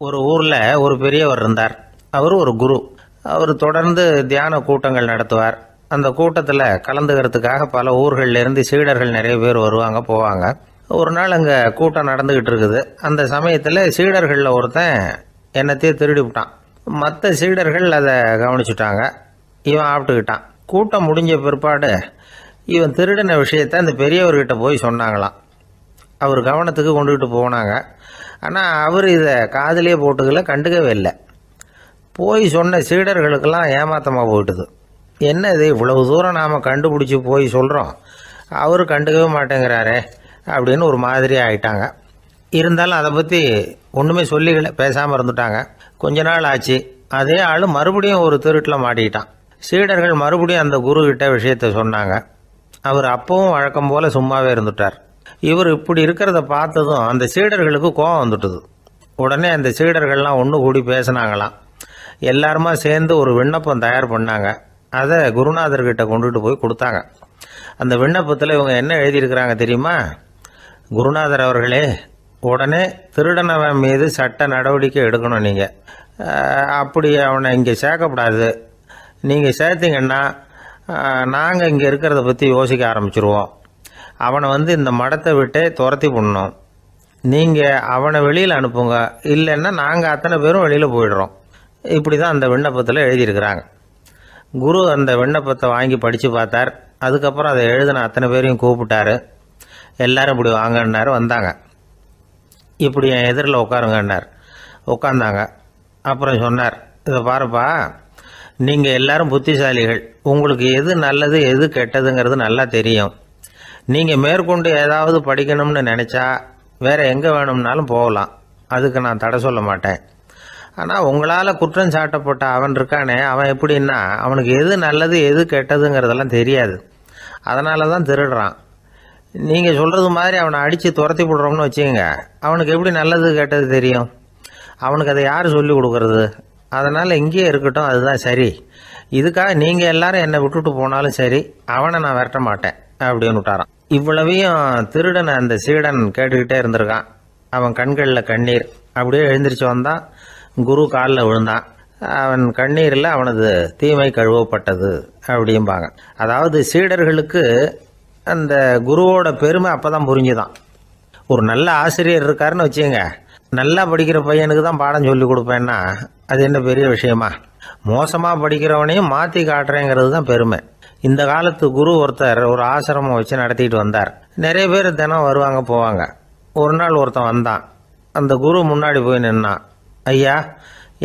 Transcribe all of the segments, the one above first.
ஒரு ஊர்ல ஒரு பெரியவர் இருந்தார். அவர் ஒரு குரு. அவர் தொடர்ந்து தியான கூட்டங்கள் நடத்துவார். அந்த கூட்டத்தில் கலந்துக்கிறதுக்காக பல ஊர்கள்ல இருந்து சீடர்கள் நிறைய பேர் வருவாங்க போவாங்க. ஒரு நாள் அங்கே கூட்டம் நடந்துகிட்டு இருக்குது. அந்த சமயத்தில் சீடர்களில் ஒருத்தன் என்னத்தையும் திருடி விட்டான். மற்ற சீடர்கள் அதை கவனிச்சுட்டாங்க. இவன் ஆப்பிட்டுக்கிட்டான். கூட்டம் முடிஞ்ச பிற்பாடு இவன் திருடின விஷயத்தை அந்த பெரியவர்கிட்ட போய் சொன்னாங்களாம். அவர் கவனத்துக்கு கொண்டுகிட்டு போனாங்க. ஆனால் அவர் இதை காதிலே போட்டுக்கல, கண்டுக்கவே இல்லை. போய் சொன்ன சீடர்களுக்கெல்லாம் ஏமாத்தமாக போயிட்டுது. என்ன இது, இவ்வளவு தூரம் நாம் கண்டுபிடிச்சி போய் சொல்கிறோம், அவர் கண்டுக்கவே மாட்டேங்கிறாரே அப்படின்னு ஒரு மாதிரி ஆயிட்டாங்க. இருந்தாலும் அதை பற்றி ஒன்றுமே சொல்லிக்கல, பேசாமல் இருந்துட்டாங்க. கொஞ்ச நாள் ஆச்சு. அதே ஆள் மறுபடியும் ஒரு திருட்டில் மாட்டிக்கிட்டான். சீடர்கள் மறுபடியும் அந்த குரு கிட்ட விஷயத்தை சொன்னாங்க. அவர் அப்பவும் வழக்கம் போல சும்மாவே இருந்துட்டார். இவர் இப்படி இருக்கிறத பார்த்ததும் அந்த சீடர்களுக்கு கோபம் வந்துட்டுது. உடனே அந்த சீடர்கள்லாம் ஒன்று கூடி பேசினாங்களாம். எல்லாருமா சேர்ந்து ஒரு விண்ணப்பம் தயார் பண்ணாங்க. அதை குருநாதர்கிட்ட கொண்டுட்டு போய் கொடுத்தாங்க. அந்த விண்ணப்பத்தில் இவங்க என்ன எழுதியிருக்கிறாங்க தெரியுமா? குருநாதர் அவர்களே, உடனே திருடனவன் மீது சட்ட நடவடிக்கை எடுக்கணும். நீங்கள் அப்படி அவனை இங்கே சேர்க்கக்கூடாது. நீங்கள் சேர்த்தீங்கன்னா நாங்கள் இங்கே இருக்கிறத பற்றி யோசிக்க ஆரம்பிச்சிருவோம். அவனை இந்த மடத்தை விட்டே துரத்தி பண்ணணும். நீங்கள் அவனை வெளியில் அனுப்புங்க, இல்லைன்னா நாங்கள் அத்தனை பேரும் வெளியில் போயிடுறோம். இப்படி தான் அந்த விண்ணப்பத்தில் எழுதியிருக்கிறாங்க. குரு அந்த விண்ணப்பத்தை வாங்கி படித்து பார்த்தார். அதுக்கப்புறம் அதை எழுதின அத்தனை பேரையும் கூப்பிட்டாரு. எல்லாரும் இப்படி வாங்கன்னாரு. வந்தாங்க. இப்படி என் எதிரில் உட்காருங்கன்னார். உட்காந்தாங்க. அப்புறம் சொன்னார், இதை பாருப்பா, நீங்கள் எல்லாரும் புத்திசாலிகள். உங்களுக்கு எது நல்லது எது கெட்டதுங்கிறது நல்லா தெரியும். நீங்கள் மேற்கொண்டு ஏதாவது படிக்கணும்னு நினச்சா வேறு எங்கே வேணும்னாலும் போகலாம். அதுக்கு நான் தடை சொல்ல மாட்டேன். ஆனால் உங்களால் குற்றம் சாட்டப்பட்ட அவன் இருக்கானே, அவன் எப்படின்னா அவனுக்கு எது நல்லது எது கெட்டதுங்கிறதெல்லாம் தெரியாது. அதனால தான் திருடுறான். நீங்கள் சொல்கிறது மாதிரி அவனை அடித்து துரத்தி விடுறோம்னு வச்சுக்கோங்க, அவனுக்கு எப்படி நல்லது கெட்டது தெரியும்? அவனுக்கு அதை யார் சொல்லி கொடுக்கறது? அதனால் இங்கேயே இருக்கட்டும், அதுதான் சரி. இதுக்காக நீங்கள் எல்லாரும் என்னை விட்டுட்டு போனாலும் சரி, அவனை நான் விரட்ட மாட்டேன் அப்படின்னு விட்டாரான். இவ்வளவையும் திருடனை அந்த சீடன் கேட்டுக்கிட்டே இருந்திருக்கான். அவன் கண்களில் கண்ணீர். அப்படியே எழுந்திரிச்சு வந்தான். குரு காலில் விழுந்தான். அவன் கண்ணீரில் அவனது தீமை கழுவப்பட்டது அப்படிம்பாங்க. அதாவது சீடர்களுக்கு அந்த குருவோட பெருமை அப்போ தான் புரிஞ்சுதான். ஒரு நல்ல ஆசிரியர் இருக்காருன்னு வச்சுங்க, நல்லா படிக்கிற பையனுக்கு தான் பாடம் சொல்லி கொடுப்பேன்னா அது என்ன பெரிய விஷயமா? மோசமாக படிக்கிறவனையும் மாற்றி காட்டுறேங்கிறது தான் பெருமை. இந்த காலத்து குரு ஒருத்தர் ஒரு ஆசிரமம் வச்சு நடத்திட்டு வந்தார். நிறைய பேர் தினம் வருவாங்க போவாங்க. ஒரு நாள் ஒருத்தன் வந்தான். அந்த குரு முன்னாடி போய் நின்னான். ஐயா,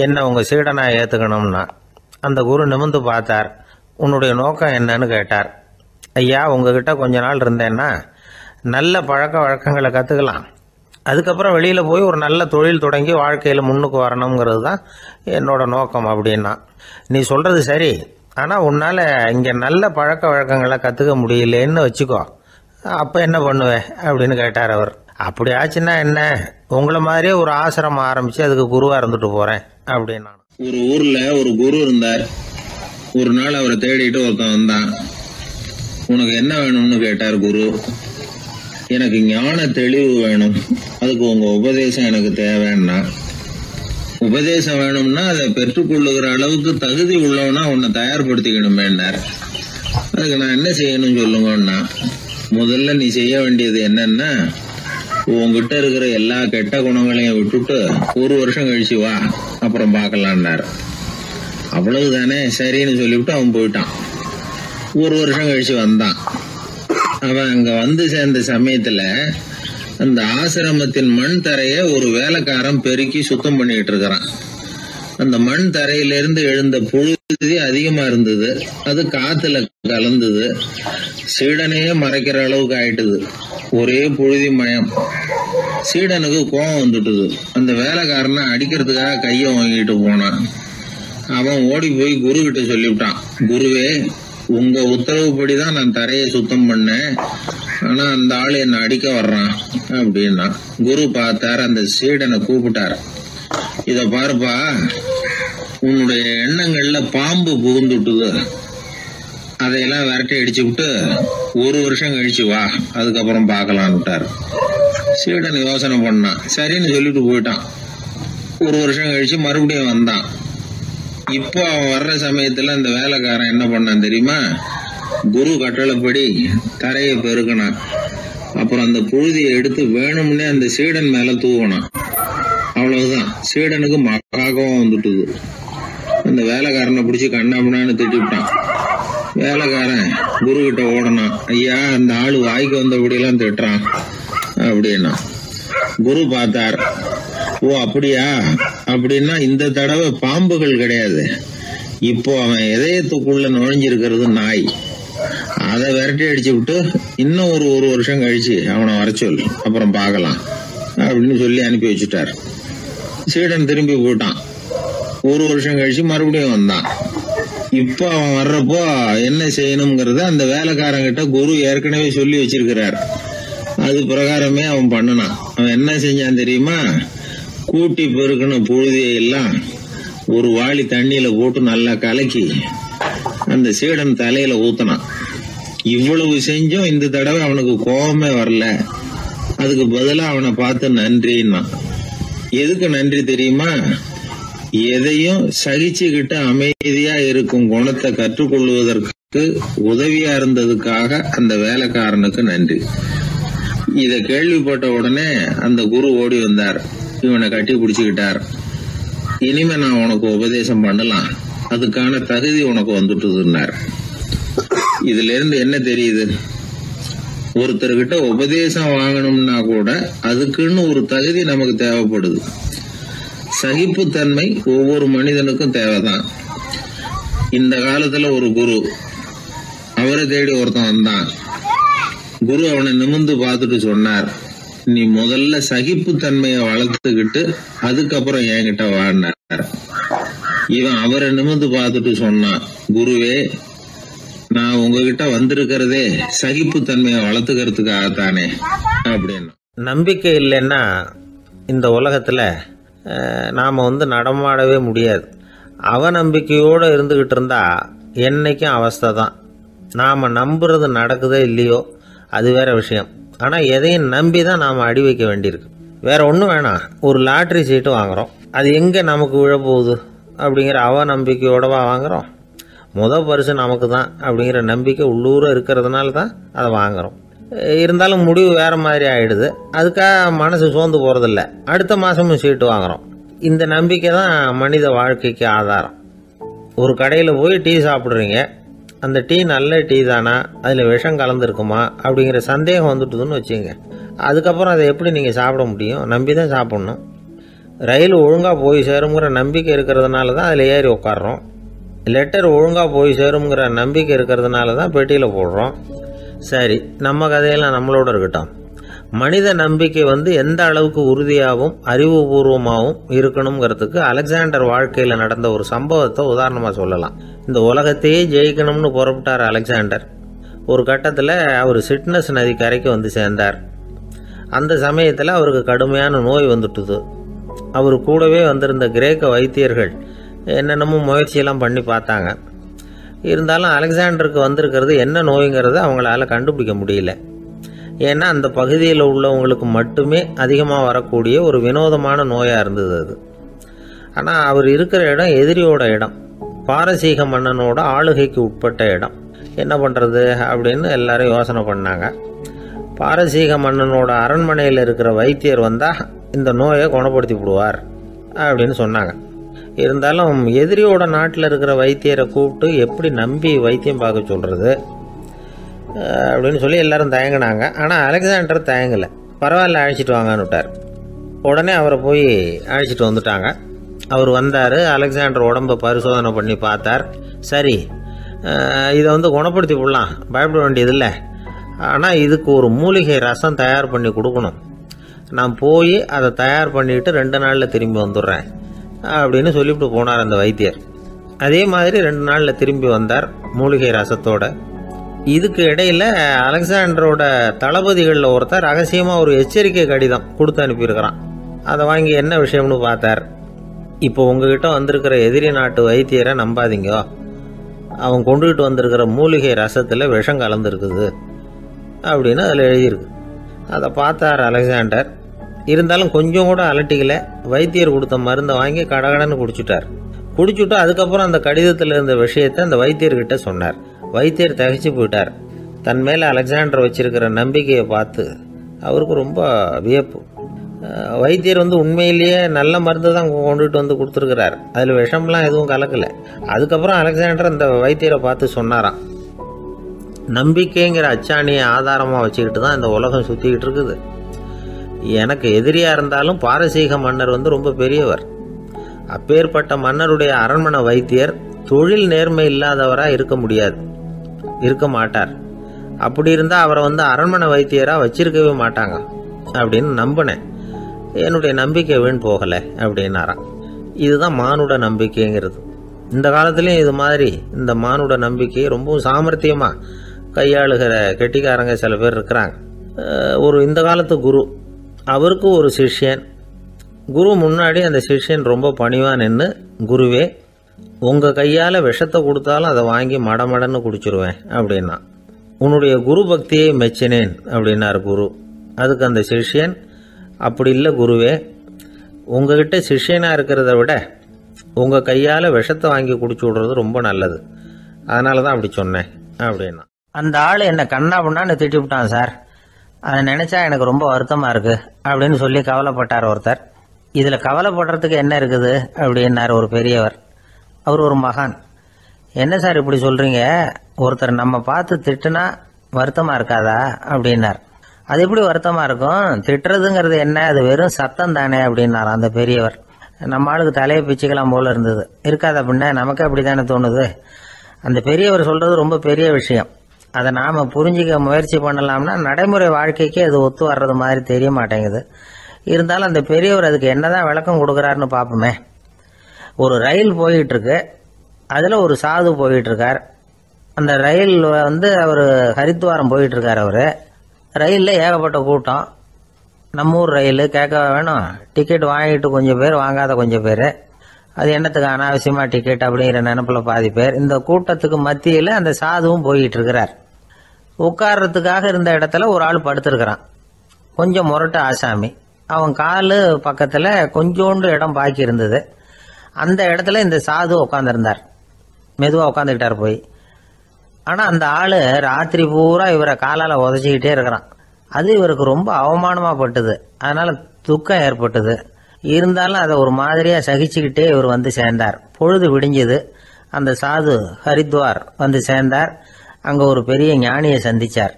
என்ன உங்கள் சீடனாக ஏற்றுக்கணும்னா. அந்த குரு நிமிர்ந்து பார்த்தார். உன்னுடைய நோக்கம் என்னன்னு கேட்டார். ஐயா, உங்ககிட்ட கொஞ்ச நாள் இருந்தேன்னா நல்ல பழக்க வழக்கங்களை கற்றுக்கலாம். அதுக்கப்புறம் வெளியில் போய் ஒரு நல்ல தொழில் தொடங்கி வாழ்க்கையில் முன்னுக்கு வரணுங்கிறது தான் என்னோட நோக்கம் அப்படின்னா. நீ சொல்கிறது சரி, ஆனால் உன்னால் இங்கே நல்ல பழக்க வழக்கங்களை கற்றுக்க முடியலன்னு வச்சுக்கோ, அப்போ என்ன பண்ணுவேன் அப்படின்னு கேட்டார் அவர். அப்படி ஆச்சுன்னா என்ன, உங்களை மாதிரியே ஒரு ஆசிரமம் ஆரம்பித்து அதுக்கு குருவாக இருந்துட்டு போகிறேன் அப்படின்னா. ஒரு ஊரில் ஒரு குரு இருந்தார். ஒரு நாள் அவரை தேடிட்டு ஒருத்தன் வந்தான். உனக்கு என்ன வேணும்னு கேட்டார் குரு. எனக்கு ஞான தெளிவு வேணும், அதுக்கு உங்கள் உபதேசம் எனக்கு தேவைன்னா. உபதேசம் வேணும்னா அதை பெற்றுக்கொள்ளுகிற அளவுக்கு தகுதி உள்ளவனா உன்னை தயார்படுத்திக்கணுமேன்னார். அதுக்கு நான் என்ன செய்யணும்னு சொல்லுங்கன்னா, முதல்ல நீ செய்ய வேண்டியது என்னன்னா, உங்ககிட்ட இருக்கிற எல்லா கெட்ட குணங்களையும் விட்டுட்டு 1 வருஷம் கழிச்சு வா, அப்புறம் பார்க்கலான்னார். அவ்வளவுதானே, சரின்னு சொல்லிவிட்டு அவன் போயிட்டான். 1 வருஷம் கழிச்சு வந்தான். அவன் அங்க வந்து சேர்ந்த சமயத்துல அந்த ஆசிரமத்தின் மண் தரைய ஒரு வேலைக்காரன் பெருக்கி சுத்தம் பண்ணிட்டு இருக்கிறான். அந்த மண் தரையிலிருந்து எழுந்த புழுதி அதிகமா இருந்தது. அது காத்துல கலந்தது. சீடனையே மறைக்கிற அளவுக்கு ஆயிட்டுது. ஒரே புழுதி மயம். சீடனுக்கு கோபம் வந்துட்டுது. அந்த வேலைக்காரனை அடிக்கிறதுக்காக கையை வாங்கிட்டு போனான். அவன் ஓடி போய் குரு கிட்ட சொல்லிவிட்டான். குருவே, உங்க உத்தரவுப்படிதான் நான் தரையை சுத்தம் பண்ணேன், ஆனா அந்த ஆள் என்ன அடிக்க வர்றான் அப்படின்னா. குரு பார்த்தார். அந்த சீடனை கூப்பிட்டார். இத பாருப்பா, உன்னுடைய எண்ணங்கள்ல பாம்பு புகுந்துட்டுது. அதையெல்லாம் விரட்டி அடிச்சு விட்டு 1 வருஷம் கழிச்சு வா, அதுக்கப்புறம் பார்க்கலான்னு விட்டார். சீடன் யோசனை பண்ணான். சரின்னு சொல்லிட்டு போயிட்டான். ஒரு வருஷம் கழிச்சு மறுபடியும் வந்தான். இப்போ அவன் வர்ற சமயத்துல அந்த வேலைக்காரன் என்ன பண்ணான் தெரியுமா? குரு கட்டளைப்படி தரையை பெருக்கினான். அப்புறம் அந்த புழுதியை எடுத்து வேணும்னே அந்த சீடன் மேல தூவினான். அவ்வளவுதான், சீடனுக்கு மகாகம் வந்துட்டுது. அந்த வேலைக்காரனை பிடிச்சி கண்ணாமண்ணான்னு திட்டிவிட்டான். வேலைக்காரன் குரு கிட்ட ஓடனான். ஐயா, அந்த ஆளு வாய்க்கு வந்தபடியெல்லாம் திட்டுறான் அப்படின்னா. குரு பார்த்தார். ஓ அப்படியா? அப்படின்னா இந்த தடவை பாம்புகள் கிடையாது, இப்போ அவன் இதயத்துக்குள்ள நுழைஞ்சிருக்கிறது நாய். அதை விரட்டி அடிச்சு விட்டு இன்னும் ஒரு வருஷம் கழிச்சு அவனை வர சொல், அப்புறம் பார்க்கலாம் அப்படின்னு சொல்லி அனுப்பி வச்சுட்டார். சீடன் திரும்பி போயிட்டான். ஒரு வருஷம் கழிச்சு மறுபடியும் வந்தான். இப்போ அவன் வர்றப்போ என்ன செய்யணுங்கிறத அந்த வேலைக்காரங்கிட்ட குரு ஏற்கனவே சொல்லி வச்சிருக்கிறார். அது பிரகாரமே அவன் பண்ணினான். அவன் என்ன செஞ்சான் தெரியுமா? கூட்டி பெருக்கின புழுதியை எல்லாம் ஒரு வாளி தண்ணியில போட்டு நல்லா கலக்கி அந்த சீடன் தலையில ஊத்தினான். இவ்வளவு செஞ்சும் இந்த தடவை அவனுக்கு கோபமே வரல. அதுக்கு பதிலா அவனை பார்த்து நன்றின்னா. எதுக்கு நன்றி தெரியுமா? எதையும் சகிச்சுக்கிட்டு அமைதியா இருக்கும் குணத்தை கற்றுக்கொள்வதற்கு உதவியா இருந்ததுக்காக அந்த வேலைக்காரனுக்கு நன்றி. இத கேள்விப்பட்ட உடனே அந்த குரு ஓடி வந்தார். இவனை கட்டி பிடிச்சுக்கிட்டார். இனிமே நான் உனக்கு உபதேசம் பண்ணலாம், அதுக்கான தகுதி உனக்கு வந்துட்டுதுன்னார். இதுல இருந்து என்ன தெரியுது? ஒருத்தர்கிட்ட உபதேசம் வாங்கணும்னா கூட அதுக்குன்னு ஒரு தகுதி நமக்கு தேவைப்படுது. சகிப்புத்தன்மை ஒவ்வொரு மனிதனுக்கும் தேவைதான். இந்த காலத்துல ஒரு குரு, அவரை தேடி ஒருத்தன் வந்தான். குரு அவனை நிமிர்ந்து பார்த்துட்டு சொன்னார், நீ முதல்ல சகிப்புத்தன்மையை வளர்த்துக்கிட்டு அதுக்கப்புறம் என்கிட்ட வாடினார். இவன் அவரை நிமிர்ந்து பார்த்துட்டு சொன்னான், குருவே, நான் உங்ககிட்ட வந்திருக்கிறதே சகிப்புத்தன்மையை வளர்த்துக்கிறதுக்காகத்தானே அப்படின்னு. நம்பிக்கை இல்லைன்னா இந்த உலகத்தில் நாம் நடமாடவே முடியாது. அவநம்பிக்கையோடு இருந்துக்கிட்டு இருந்தால் என்றைக்கும் அவஸ்தை தான். நாம் நம்புறது நடக்குதோ இல்லையோ அது வேற விஷயம். ஆனால் எதையும் நம்பி தான் நாம் அடி வைக்க வேண்டியிருக்கு. வேற ஒன்றும் வேணாம், ஒரு லாட்ரி சீட்டு வாங்குகிறோம், அது எங்கே நமக்கு விழப்போகுது அப்படிங்கிற அவநம்பிக்கையோடவா வாங்குகிறோம்? பரிசு நமக்கு தான் அப்படிங்கிற நம்பிக்கை உள்ளூர இருக்கிறதுனால தான் அதை வாங்குகிறோம். இருந்தாலும் முடிவு வேறு மாதிரி ஆகிடுது. அதுக்காக மனசு சோர்ந்து போகிறதில்ல, அடுத்த மாதமும் சீட்டு வாங்குகிறோம். இந்த நம்பிக்கை தான் மனித வாழ்க்கைக்கு ஆதாரம். ஒரு கடையில் போய் டீ சாப்பிட்றீங்க, அந்த டீ நல்ல டீ தானா, அதில் விஷம் கலந்துருக்குமா அப்படிங்கிற சந்தேகம் வந்துட்டுதுன்னு வச்சுங்க. அதுக்கப்புறம் அதை எப்படி நீங்கள் சாப்பிட முடியும்? நம்பி தான் சாப்பிட்ணும். ரயில் ஒழுங்காக போய் சேருங்கிற நம்பிக்கை இருக்கிறதுனால தான் அதில் ஏறி உட்காடுறோம். லெட்டர் ஒழுங்காக போய் சேருங்கிற நம்பிக்கை இருக்கிறதுனால தான் பெட்டியில் போடுறோம். சரி, நம்ம கதையெல்லாம் நம்மளோட இருக்கட்டும். மனித நம்பிக்கை எந்த அளவுக்கு உறுதியாகவும் அறிவுபூர்வமாகவும் இருக்கணுங்கிறதுக்கு அலெக்சாண்டர் வாழ்க்கையில் நடந்த ஒரு சம்பவத்தை உதாரணமாக சொல்லலாம். இந்த உலகத்தையே ஜெயிக்கணும்னு புறப்பட்டார் அலெக்சாண்டர். ஒரு கட்டத்தில் அவர் சிட்னஸ் நதி கரைக்கு சேர்ந்தார். அந்த சமயத்தில் அவருக்கு கடுமையான நோய் வந்துட்டுது. அவர் கூடவே வந்திருந்த கிரேக்க வைத்தியர்கள் என்னென்னமோ முயற்சியெல்லாம் பண்ணி பார்த்தாங்க. இருந்தாலும் அலெக்சாண்டருக்கு வந்திருக்கிறது என்ன நோய்ங்கிறத அவங்களால கண்டுபிடிக்க முடியல. ஏன்னா அந்த பகுதியில் உள்ளவங்களுக்கு மட்டுமே அதிகமாக வரக்கூடிய ஒரு வினோதமான நோயாக இருந்தது அது. ஆனால் அவர் இருக்கிற இடம் எதிரியோட இடம், பாரசீக மன்னனோட ஆளுகைக்கு உட்பட்ட இடம். என்ன பண்ணுறது அப்படின்னு எல்லாரும் யோசனை பண்ணாங்க. பாரசீக மன்னனோட அரண்மனையில் இருக்கிற வைத்தியர் வந்தால் இந்த நோயை குணப்படுத்தி விடுவார் அப்படின்னு சொன்னாங்க. இருந்தாலும் எதிரியோட நாட்டில் இருக்கிற வைத்தியரை கூப்பிட்டு எப்படி நம்பி வைத்தியம் பார்க்க சொல்கிறது அப்படின்னு சொல்லி எல்லாரும் தயங்கினாங்க. ஆனால் அலெக்சாண்டர் தயங்கலை. பரவாயில்ல, அழைச்சிட்டு வாங்கன்னு விட்டார். உடனே அவரை போய் அழைச்சிட்டு வந்துட்டாங்க. அவர் வந்தார். அலெக்சாண்டர் உடம்பை பரிசோதனை பண்ணி பார்த்தார். சரி, இதை குணப்படுத்தி விடலாம், பயப்பட வேண்டியதில்லை. ஆனால் இதுக்கு ஒரு மூலிகை ரசம் தயார் பண்ணி கொடுக்கணும். நான் போய் அதை தயார் பண்ணிவிட்டு 2 நாளில் திரும்பி வந்துடுறேன் அப்படின்னு சொல்லிவிட்டு போனார் அந்த வைத்தியர். அதே மாதிரி 2 நாளில் திரும்பி வந்தார் மூலிகை ரசத்தோட. இதுக்கு இடையில் அலெக்சாண்டரோட தளபதிகளில் ஒருத்தர் ரகசியமாக ஒரு எச்சரிக்கை கடிதம் கொடுத்து அனுப்பியிருக்கிறான். அதை வாங்கி என்ன விஷயம்னு பார்த்தார். இப்போ உங்ககிட்ட வந்திருக்கிற எதிரி நாட்டு வைத்தியரை நம்பாதீங்க, அவன் கொண்டுகிட்டு வந்திருக்கிற மூலிகை ரசத்தில் விஷம் கலந்துருக்குது அப்படின்னு அதில் எழுதியிருக்கு. அதை பார்த்தார் அலெக்சாண்டர். இருந்தாலும் கொஞ்சம் கூட அலட்டிக்கல. வைத்தியர் கொடுத்த மருந்தை வாங்கி கடகடன்னு குடிச்சுட்டார். குடிச்சுட்டு அதுக்கப்புறம் அந்த கடிதத்தில் இருந்த விஷயத்தை அந்த வைத்தியர்கிட்ட சொன்னார். வைத்தியர் திகைச்சு போயிட்டார். தன் மேலே அலெக்சாண்டர் வச்சிருக்கிற நம்பிக்கையை பார்த்து அவருக்கு ரொம்ப வியப்பு. வைத்தியர் உண்மையிலேயே நல்ல மருந்து தான் கொண்டுட்டு வந்து கொடுத்துருக்கிறார். அதில் விஷம்லாம் எதுவும் கலக்கலை. அதுக்கப்புறம் அலெக்சாண்டர் அந்த வைத்தியரை பார்த்து சொன்னாராம், நம்பிக்கைங்கிற அச்சாணியை ஆதாரமாக வச்சுக்கிட்டு தான் இந்த உலகம் சுற்றிக்கிட்டு இருக்குது. எனக்கு எதிரியாக இருந்தாலும் பாரசீக மன்னர் ரொம்ப பெரியவர். அப்பேற்பட்ட மன்னருடைய அரண்மனை வைத்தியர் தொழில் நேர்மை இல்லாதவராக இருக்க மாட்டார். அப்படி இருந்தால் அவரை அரண்மனை வைத்தியராக வச்சிருக்கவே மாட்டாங்க அப்படின்னு நம்பினேன். என்னுடைய நம்பிக்கை வீண் போகலை அப்படின்னாராம். இதுதான் மானுட நம்பிக்கைங்கிறது. இந்த காலத்துலேயும் இது மாதிரி இந்த மானுட நம்பிக்கையை ரொம்பவும் சாமர்த்தியமாக கையாளுகிற கெட்டிக்காரங்க சில பேர் இருக்கிறாங்க. இந்த காலத்து குரு, அவருக்கு ஒரு சிஷ்யன். குரு முன்னாடி அந்த சிஷ்யன் ரொம்ப பணிவாக நின்று, குருவே உங்கள் கையால் விஷத்தை கொடுத்தாலும் அதை வாங்கி மடமடன்னு குடிச்சிருவேன் அப்படின்னா. உன்னுடைய குரு பக்தியை மெச்சினேன் அப்படின்னார் குரு. அதுக்கு அந்த சிஷ்யன், அப்படி இல்லை குருவே, உங்ககிட்ட சிஷ்யனாக இருக்கிறத விட உங்கள் கையால் விஷத்தை வாங்கி குடிச்சு விடுறது ரொம்ப நல்லது, அதனால தான் அப்படி சொன்னேன் அப்படின்னா. அந்த ஆள் என்னை கண்ணா பண்ணான்னு திட்டி விட்டான் சார், அதை நினச்சா எனக்கு ரொம்ப வருத்தமாக இருக்குது அப்படின்னு சொல்லி கவலைப்பட்டார் ஒருத்தர். இதில் கவலைப்படுறதுக்கு என்ன இருக்குது அப்படின்னார் ஒரு பெரியவர். அவர் ஒரு மகான். என்ன சார் இப்படி சொல்கிறீங்க, ஒருத்தர் நம்ம பார்த்து திட்டுனா வருத்தமாக இருக்காதா அப்படின்னார். அது எப்படி வருத்தமாக இருக்கும், திட்டுறதுங்கிறது என்ன, அது வெறும் சத்தம் தானே அப்படின்னார் அந்த பெரியவர். நம்ம ஆளுக்கு தலையை பிச்சுக்கலாம் போல இருந்தது. இருக்காத அப்படின்னா நமக்கு அப்படி தானே தோணுது. அந்த பெரியவர் சொல்கிறது ரொம்ப பெரிய விஷயம். அதை நாம் புரிஞ்சிக்க முயற்சி பண்ணலாம்னா நடைமுறை வாழ்க்கைக்கு அது ஒத்து வர்றது மாதிரி தெரிய மாட்டேங்குது. இருந்தாலும் அந்த பெரியவர் அதுக்கு என்னதான் விளக்கம் கொடுக்குறாருன்னு பார்ப்போமே. ஒரு ரயில் போயிட்டுருக்கு, அதில் ஒரு சாது போயிட்டுருக்கார். அந்த ரயில் அவர் ஹரித்வாரம் போயிட்டுருக்கார். அவர் ரயிலில் ஏகப்பட்ட கூட்டம். நம்ம ஊர் ரயில் கேட்க வேணும், டிக்கெட் வாங்கிட்டு கொஞ்சம் பேர், வாங்காத கொஞ்சம் பேர். அது என்னத்துக்கு அனாவசியமாக டிக்கெட் அப்படிங்கிற நினைப்பில் பாதி பேர். இந்த கூட்டத்துக்கு மத்தியில் அந்த சாதுவும் போயிட்டு இருக்கிறார். உட்கார்றதுக்காக இருந்த இடத்துல ஒரு ஆள் படுத்திருக்கிறான், கொஞ்சம் முரட்டு ஆசாமி. அவன் காலு பக்கத்தில் கொஞ்சோண்டு இடம் பாக்கி இருந்தது. அந்த இடத்துல இந்த சாது உட்காந்துருந்தார். மெதுவாக உட்காந்துக்கிட்டார் போய். ஆனால் அந்த ஆள் ராத்திரி பூரா இவரை காலால் உதச்சிக்கிட்டே இருக்கிறான். அது இவருக்கு ரொம்ப அவமானமாக பட்டுது. அதனால் துக்கம் ஏற்பட்டது. இருந்தாலும் அதை ஒரு மாதிரியாக சகிச்சுக்கிட்டே இவர் சேர்ந்தார். பொழுது விடிஞ்சது. அந்த சாது ஹரித்வார் சேர்ந்தார். அங்கே ஒரு பெரிய ஞானியை சந்திச்சார்.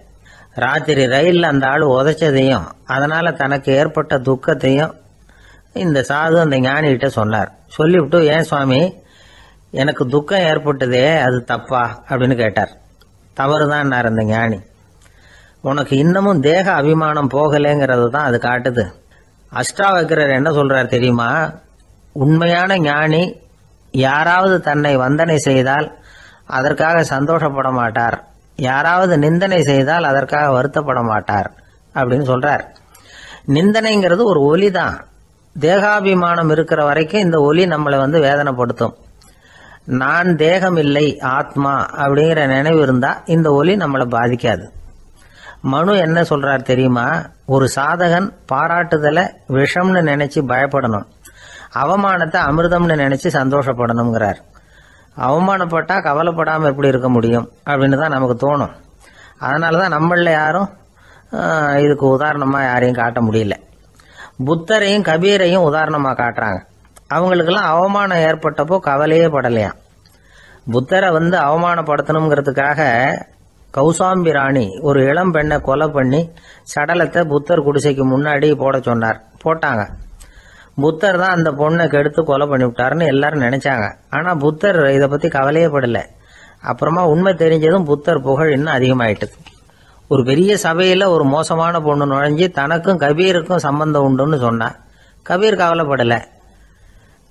ராத்திரி ரயிலில் அந்த ஆள் உதைச்சதையும் அதனால் தனக்கு ஏற்பட்ட துக்கத்தையும் இந்த சாது அந்த ஞானிகிட்ட சொன்னார். சொல்லிவிட்டு, ஏன் சுவாமி, எனக்கு துக்கம் ஏற்பட்டதே அது தப்பா அப்படின்னு கேட்டார். தவறுதான்னார் அந்த ஞானி. உனக்கு இன்னமும் தேக அபிமானம் போகலைங்கிறது தான் அது காட்டுது. அஷ்டாவக்கிரர் என்ன சொல்றார் தெரியுமா, உண்மையான ஞானி யாராவது தன்னை வந்தனை செய்தால் அதற்காக சந்தோஷப்பட மாட்டார், யாராவது நிந்தனை செய்தால் அதற்காக வருத்தப்பட மாட்டார் அப்படின்னு சொல்றார். நிந்தனைங்கிறது ஒரு ஒலி தான். தேகாபிமானம் இருக்கிற வரைக்கும் இந்த ஒலி நம்மளை வேதனைப்படுத்தும். நான் தேகம் இல்லை, ஆத்மா அப்படிங்கிற நினைவு இருந்தா இந்த ஒலி நம்மளை பாதிக்காது. மனு என்ன சொல்றார் தெரியுமா, ஒரு சாதகன் பாராட்டுதலை விஷம்னு நினைச்சு பயப்படணும், அவமானத்தை அமிர்தம்னு நினைச்சு சந்தோஷப்படணுங்கிறார். அவமானப்பட்டா கவலைப்படாமல் எப்படி இருக்க முடியும் அப்படின்னு தான் நமக்கு தோணும். அதனால தான் நம்மள யாரும் இதுக்கு உதாரணமாக யாரையும் காட்ட முடியல. புத்தரையும் கபீரையும் உதாரணமாக காட்டுறாங்க. அவங்களுக்கெல்லாம் அவமானம் ஏற்பட்டப்போ கவலையே படலையாம். புத்தரை அவமானப்படுத்தணுங்கிறதுக்காக கௌசாம்பி ராணி ஒரு இளம் பெண்ணை கொலை பண்ணி சடலத்தை புத்தர் குடிசைக்கு முன்னாடி போட சொன்னார். போட்டாங்க. புத்தர் தான் அந்த பொண்ணை கெடுத்து கொலை பண்ணிவிட்டாருன்னு எல்லாரும் நினைச்சாங்க. ஆனால் புத்தர் இதை பற்றி கவலையே படலை. அப்புறமா உண்மை தெரிஞ்சதும் புத்தர் புகழ் இன்னும் அதிகமாயிட்டது. ஒரு பெரிய சபையில் ஒரு மோசமான பொண்ணு நுழைஞ்சி தனக்கும் கபீருக்கும் சம்பந்தம் உண்டுன்னு சொன்னா. கபீர் கவலைப்படலை.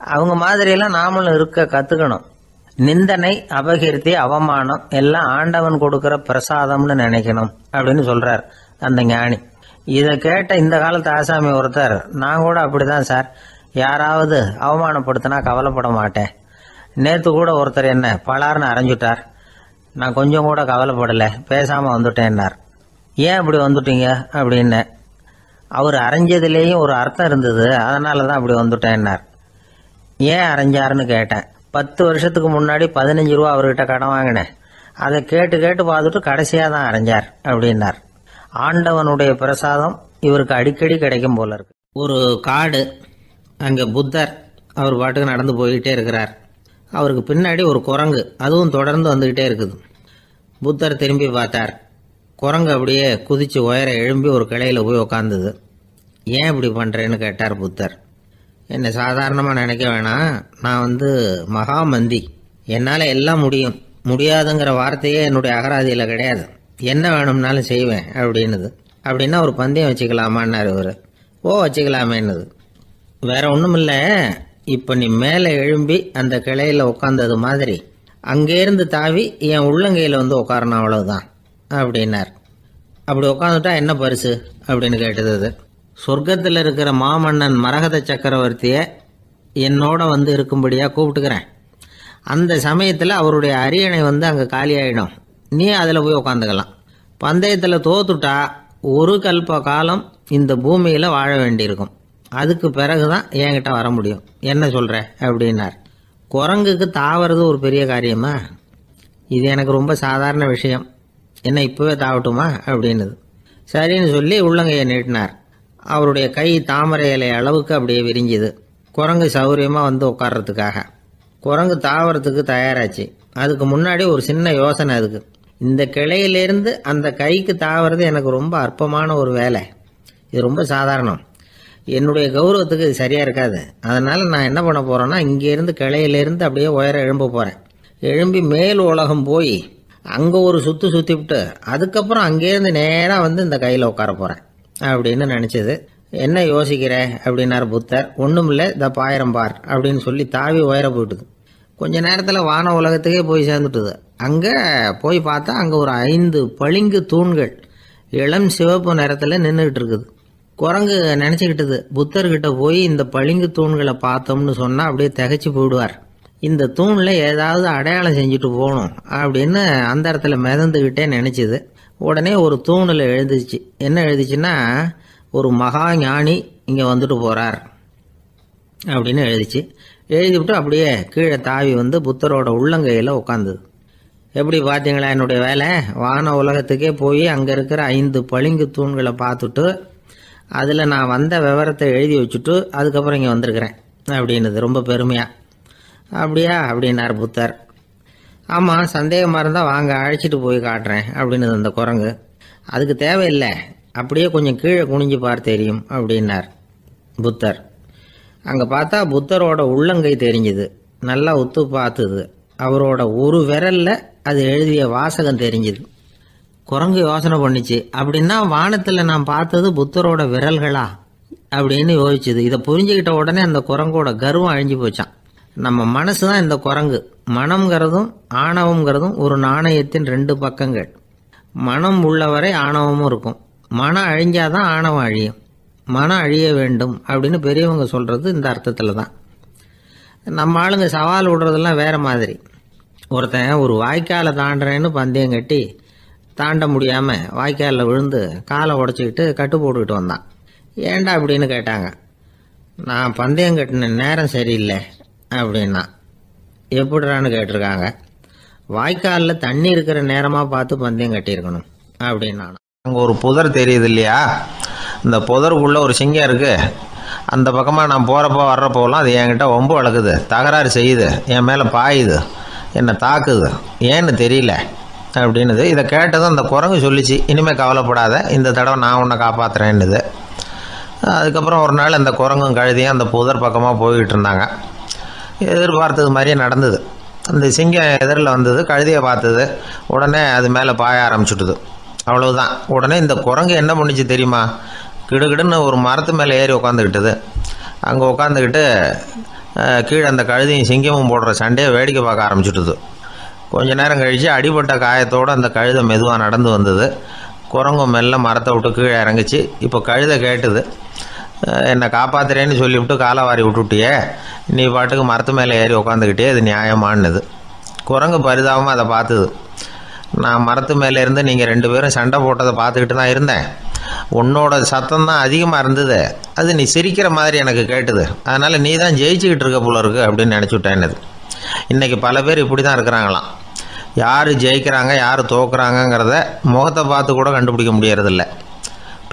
அவங்க மாதிரியெல்லாம் நாமளும் இருக்க கற்றுக்கணும். நிந்தனை, அபகீர்த்தி, அவமானம் எல்லாம் ஆண்டவன் கொடுக்கிற பிரசாதம்னு நினைக்கணும் அப்படின்னு சொல்றார் அந்த ஞானி. இதை கேட்ட இந்த காலத்து ஆசாமி ஒருத்தர், நான் கூட அப்படிதான் சார், யாராவது அவமானப்படுத்தினா கவலைப்பட மாட்டேன். நேற்று கூட ஒருத்தர் என்ன பலார்னு அரைஞ்சுட்டார், நான் கொஞ்சம் கூட கவலைப்படலை, பேசாமல் வந்துட்டேன்னார். ஏன் இப்படி வந்துட்டீங்க அப்படின்னு. அவர் அரைஞ்சதுலேயும் ஒரு அர்த்தம் இருந்தது, அதனால தான் அப்படி வந்துட்டேன்னார். ஏன் அரைஞ்சாருன்னு கேட்டேன். 10 வருஷத்துக்கு முன்னாடி 15 ரூபா அவர்கிட்ட கடன் வாங்கினேன். அதை கேட்டு கேட்டு பார்த்துட்டு கடைசியாக தான் அரைஞ்சார் அப்படின்னார். ஆண்டவனுடைய பிரசாதம் இவருக்கு அடிக்கடி கிடைக்கும் போல இருக்கு. ஒரு காடு, அங்கே புத்தர் அவர் பாட்டுக்கு நடந்து போய்கிட்டே இருக்கிறார். அவருக்கு பின்னாடி ஒரு குரங்கு, அதுவும் தொடர்ந்து வந்துக்கிட்டே இருக்குது. புத்தர் திரும்பி பார்த்தார். குரங்கு அப்படியே குதித்து உயர எழும்பி ஒரு கிளையில் போய் உக்காந்துது. ஏன் இப்படி பண்ணுறேன்னு கேட்டார் புத்தர். என்னை சாதாரணமாக நினைக்க வேணாம், நான் மகாமந்தி, என்னால் எல்லாம் முடியும், முடியாதுங்கிற வார்த்தையே என்னுடைய அகராதியில் கிடையாது, என்ன வேணும்னாலும் செய்வேன் அப்படின்னுது. அப்படின்னா ஒரு பந்தயம் வச்சுக்கலாமான்னார் இவர். ஓ வச்சுக்கலாமேன்னுது. வேற ஒன்றும் இல்லை, இப்போ நீ மேலே எழும்பி அந்த கிளையில் உட்காந்தது மாதிரி அங்கேருந்து தாவி என் உள்ளங்கையில் உட்காரணும், அவ்வளவுதான் அப்படின்னார். அப்படி உட்காந்துட்டா என்ன பரிசு அப்படின்னு கேட்டது அது. சொர்க்கத்தில் இருக்கிற மாமன்னன் மரகத சக்கரவர்த்தியை என்னோட இருக்கும்படியாக கூப்பிட்டுக்கிறேன். அந்த சமயத்தில் அவருடைய அரியணை அங்கே காலியாயிடும், நீ அதில் போய் உட்காந்துக்கலாம். பந்தயத்தில் தோத்துட்டா ஒரு கல்ப காலம் இந்த பூமியில் வாழ வேண்டியிருக்கும், அதுக்கு பிறகு தான் என்கிட்ட வர முடியும், என்ன சொல்கிற அப்படின்னார். குரங்குக்கு தாவறது ஒரு பெரிய காரியமா? இது எனக்கு ரொம்ப சாதாரண விஷயம், என்ன இப்போவே தாவட்டுமா அப்படின்னுது. சரின்னு சொல்லி உள்ளங்கையை நீட்டினார். அவருடைய கை தாமரை இலை அளவுக்கு அப்படியே விரிஞ்சுது. குரங்கு சௌரியமாக உட்கார்றதுக்காக. குரங்கு தாவறதுக்கு தயாராச்சு. அதுக்கு முன்னாடி ஒரு சின்ன யோசனை அதுக்கு. இந்த கிளையிலேருந்து அந்த கைக்கு தாவறது எனக்கு ரொம்ப அற்பமான ஒரு வேலை, இது ரொம்ப சாதாரணம், என்னுடைய கௌரவத்துக்கு இது சரியாக இருக்காது. அதனால் நான் என்ன பண்ண போகிறேன்னா, இங்கேருந்து கிளையிலேருந்து அப்படியே உயர எழும்ப போகிறேன். எழும்பி மேல் உலகம் போய் அங்கே ஒரு சுற்றிவிட்டு அதுக்கப்புறம் அங்கேருந்து நேராக இந்த கையில் உட்கார போகிறேன் அப்படின்னு நினச்சிது. என்ன யோசிக்கிற அப்படின்னார் புத்தர். ஒன்றும் இல்லை, இந்த பாயிரம் பார் அப்படின்னு சொல்லி தாவி உயர போயிட்டுது. கொஞ்ச நேரத்தில் வான உலகத்துக்கே போய் சேர்ந்துட்டுது. அங்கே போய் பார்த்தா அங்கே ஒரு 5 பளிங்கு தூண்கள் இளம் சிவப்பு நிறத்தில் நின்றுக்கிட்டு இருக்குது. குரங்கு நினச்சிக்கிட்டது, புத்தர்கிட்ட போய் இந்த பளிங்கு தூண்களை பார்த்தோம்னு சொன்னால் அப்படியே திகைச்சு போயிடுவார், இந்த தூணில் ஏதாவது அடையாளம் செஞ்சுட்டு போகணும் அப்படின்னு அந்த இடத்துல மிதந்துக்கிட்டே நினச்சிது. உடனே ஒரு தூணில் எழுதிச்சு. என்ன எழுதிச்சுன்னா, ஒரு மகா ஞானி இங்கே வந்துட்டு போகிறார் அப்படின்னு எழுதிச்சு. எழுதிவிட்டு அப்படியே கீழே தாவி புத்தரோட உள்ளங்கையில் உட்காந்துது. எப்படி பார்த்தீங்களா என்னுடைய வேலை? வான உலகத்துக்கே போய் அங்கே இருக்கிற 5 பளிங்கு தூண்களை பார்த்துட்டு அதில் நான் வந்த விவரத்தை எழுதி வச்சுட்டு அதுக்கப்புறம் இங்கே வந்திருக்கிறேன் அப்படின்னுது ரொம்ப பெருமையாக. அப்படியா அப்படின்னார் புத்தர். ஆமாம், சந்தேகமாக இருந்தால் வாங்க, அழைச்சிட்டு போய் காட்டுறேன் அப்படின்னுது அந்த குரங்கு. அதுக்கு தேவையில்லை, அப்படியே கொஞ்சம் கீழே குனிஞ்சு பார் தெரியும் அப்படின்னார் புத்தர். அங்கே பார்த்தா புத்தரோட உள்ளங்கை தெரிஞ்சுது. நல்லா உத்து பார்த்துது. அவரோட ஒரு விரலில் அது எழுதிய வாசகம் தெரிஞ்சுது. குரங்கு யோசனை பண்ணிச்சு, அப்படின்னா வானத்தில் நான் பார்த்தது புத்தரோட விரல்களா அப்படின்னு யோசிச்சுது. இதை புரிஞ்சுக்கிட்ட உடனே அந்த குரங்கோட கர்வம் அழிஞ்சு போச்சான். நம்ம மனசு தான் இந்த குரங்கு. மனம்ங்கிறதும் ஆணவம்ங்கிறதும் ஒரு நாணயத்தின் 2 பக்கங்கள். மனம் உள்ளவரை ஆணவமும் இருக்கும். மனம் அழிஞ்சாதான் ஆணவம் அழியும். மனம் அழிய வேண்டும் அப்படின்னு பெரியவங்க சொல்கிறது இந்த அர்த்தத்தில் தான். நம்ம ஆளுங்க சவால் விடுறதெல்லாம் வேறு மாதிரி. ஒருத்தன் ஒரு வாய்க்காலை தாண்டுறேன்னு பந்தயம் கட்டி தாண்ட முடியாமல் வாய்க்காலில் விழுந்து காலை உடச்சிக்கிட்டு கட்டு போட்டுக்கிட்டு வந்தான். ஏன்டா அப்படின்னு கேட்டாங்க. நான் பந்தயம் கட்டின நேரம் சரியில்லை அப்படின்னா. எப்படிறான்னு கேட்டிருக்காங்க. வாய்க்காலில் தண்ணி இருக்கிற நேரமாக பார்த்து பந்தயம் கட்டியிருக்கணும் அப்படின்னா. அங்கே ஒரு புதர் தெரியுது இல்லையா, இந்த புதருக்குள்ளே ஒரு சிங்கம் இருக்குது. அந்த பக்கமாக நான் போகிறப்போ வர்றப்போலாம் அது என்கிட்ட வம்பு வளர்க்குது, தகராறு செய்யுது, என் மேலே பாயுது, என்னை தாக்குது, ஏன்னு தெரியல அப்படின்னுது. இதை கேட்டதும் அந்த குரங்கு சொல்லிச்சு, இனிமேல் கவலைப்படாத, இந்த தடவை நான் உன்னை காப்பாற்றுறேன்னுது. அதுக்கப்புறம் ஒரு நாள் அந்த குரங்கும் கழுதியும் அந்த புதர் பக்கமாக போய்கிட்டு இருந்தாங்க. எதிர்பார்த்தது மாதிரியே நடந்தது. அந்த சிங்கம் எதிரில் வந்தது, கழுதியை பார்த்தது, உடனே அது மேலே பாய ஆரம்பிச்சுட்டுது. அவ்வளவுதான். உடனே இந்த குரங்கு என்ன பண்ணிச்சு தெரியுமா, கிடுகிடுன்னு ஒரு மரத்து மேலே ஏறி உட்காந்துக்கிட்டது. அங்கே உட்காந்துக்கிட்டு கீழே அந்த கழுதியும் சிங்கமும் போடுற சண்டையை வேடிக்கை பார்க்க ஆரம்பிச்சுட்டுது. கொஞ்ச நேரம் கழித்து அடிபட்ட காயத்தோடு அந்த கழுதை மெதுவாக நடந்து வந்தது. குரங்கும் மெல்ல மரத்தை விட்டு கீழே இறங்குச்சு. இப்போ கழுதை கேட்டுது, என்னை காப்பாற்றுறேன்னு சொல்லிவிட்டு காலை வாரி விட்டுட்டியே, நீ பாட்டுக்கு மரத்து மேலே ஏறி உட்காந்துக்கிட்டே, இது நியாயமானது. குரங்கு பரிதாபமாக அதை பார்த்துது. நான் மரத்து மேலே இருந்து நீங்கள் 2 பேரும் சண்டை போட்டதை பார்த்துக்கிட்டு தான் இருந்தேன். உன்னோட சத்தம் தான் அதிகமாக இருந்தது, அது நீ சிரிக்கிற மாதிரி எனக்கு கேட்டுது. அதனால் நீ தான் ஜெயிச்சுக்கிட்டு இருக்க போல இருக்கு அப்படின்னு நினச்சிவிட்டேன். இன்றைக்கி பல பேர் இப்படி தான் இருக்கிறாங்களாம். யார் ஜெயிக்கிறாங்க யார் தோக்குறாங்கங்கிறத முகத்தை பார்த்து கூட கண்டுபிடிக்க முடியறதில்ல.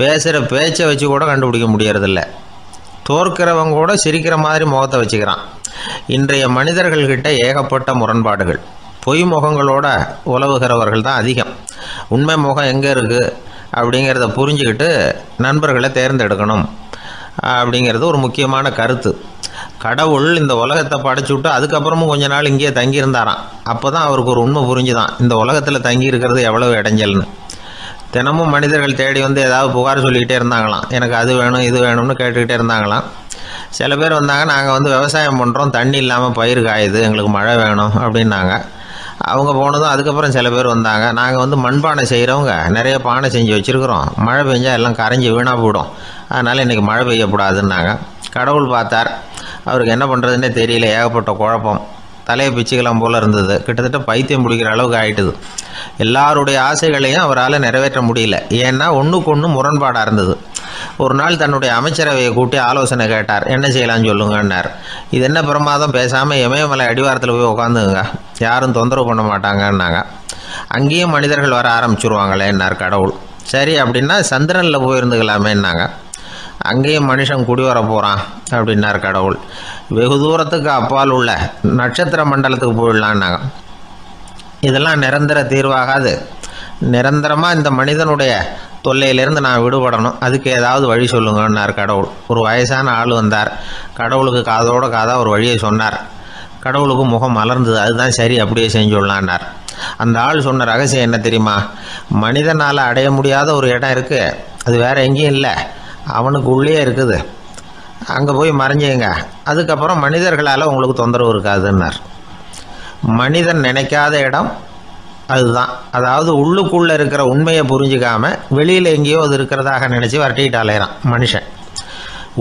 பேசுகிற பேச்சை வச்சு கூட கண்டுபிடிக்க முடியறதில்ல. தோற்கிறவங்க கூட சிரிக்கிற மாதிரி முகத்தை வச்சுக்கிறான். இன்றைய மனிதர்கள்கிட்ட ஏகப்பட்ட முரண்பாடுகள். பொய் முகங்களோட உலவுகிறவர்கள் தான் அதிகம். உண்மை முகம் எங்கே இருக்குது அப்படிங்கிறத புரிஞ்சுக்கிட்டு நண்பர்களை தேர்ந்தெடுக்கணும் அப்படிங்கிறது ஒரு முக்கியமான கருத்து. கடவுள் இந்த உலகத்தை படைச்சு விட்டு அதுக்கப்புறமும் கொஞ்ச நாள் இங்கேயே தங்கியிருந்தாராம். அப்போ தான் அவருக்கு ஒரு உண்மை புரிஞ்சுதான் இந்த உலகத்தில் தங்கி இருக்கிறது எவ்வளவு இடைஞ்சல்னு. தினமும் மனிதர்கள் தேடி வந்து ஏதாவது புகார் சொல்லிக்கிட்டே இருந்தாங்களாம். எனக்கு அது வேணும் இது வேணும்னு கேட்டுக்கிட்டே இருந்தாங்களாம். சில பேர் வந்தாங்க, நாங்கள் வந்து விவசாயம் பண்ணுறோம், தண்ணி இல்லாமல் பயிர் காயுது, எங்களுக்கு மழை வேணும் அப்படின்னாங்க. அவங்க போனதும் அதுக்கப்புறம் சில பேர் வந்தாங்க, நாங்கள் வந்து மண்பானை செய்கிறவங்க நிறைய பானை செஞ்சு வச்சுருக்குறோம், மழை பெஞ்சால் எல்லாம் கரைஞ்சி வீணாக போயிடும், அதனால் இன்றைக்கி மழை பெய்யக்கூடாதுன்னாங்க. கடவுள் பார்த்தார், அவருக்கு என்ன பண்ணுறதுன்னே தெரியல, ஏகப்பட்ட குழப்பம், தலையை பிச்சுக்கலாம் போல் இருந்தது, கிட்டத்தட்ட பைத்தியம் பிடிக்கிற அளவுக்கு ஆகிட்டுது. எல்லாருடைய ஆசைகளையும் அவரால் நிறைவேற்ற முடியல, ஏன்னா ஒன்றுக்கு ஒன்று முரண்பாடாக இருந்தது. ஒரு நாள் தன்னுடைய அமைச்சரவையை கூட்டி ஆலோசனை கேட்டார். என்ன செய்யலாம்னு சொல்லுங்கன்னார். இது என்ன பிரமாதம், பேசாமல் இமயமலை அடிவாரத்தில் போய் உட்காந்துங்க, யாரும் தொந்தரவு பண்ண மாட்டாங்கன்னாங்க. அங்கேயும் மனிதர்கள் வர ஆரம்பிச்சுருவாங்களேன்னார் கடவுள். சரி அப்படின்னா சந்திரனில் போயிருந்துக்கலாமேன்னாங்க. அங்கேயும் மனுஷன் குடி வர போகிறான் அப்படின்னார் கடவுள். வெகு தூரத்துக்கு அப்பால் உள்ள நட்சத்திர மண்டலத்துக்கு போயிடலான்னாங்க. இதெல்லாம் நிரந்தர தீர்வாகாது, நிரந்தரமாக இந்த மனிதனுடைய தொல்லையிலேருந்து நான் விடுபடணும், அதுக்கு ஏதாவது வழி சொல்லுங்கன்னார் கடவுள். ஒரு வயசான ஆள் வந்தார். கடவுளுக்கு காதோட காதாக ஒரு வழியை சொன்னார். கடவுளுக்கு முகம் மலர்ந்தது. அதுதான் சரி, அப்படியே செஞ்சுடலான்னார். அந்த ஆள் சொன்ன ரகசியம் என்ன தெரியுமா? மனிதனால் அடைய முடியாத ஒரு இடம் இருக்குது, அது வேறு எங்கேயும் இல்லை, அவனுக்கு உள்ளே இருக்குது, அங்கே போய் மறைஞ்சிங்க, அதுக்கப்புறம் மனிதர்களால் உங்களுக்கு தொந்தரவு இருக்காதுன்னார். மனிதன் நினைக்காத இடம் அதுதான். அதாவது உள்ளுக்குள்ளே இருக்கிற உண்மையை புரிஞ்சிக்காமல் வெளியில் எங்கேயோ அது இருக்கிறதாக நினச்சி வரட்டிக்கிட்டு அலையிறான் மனுஷன்.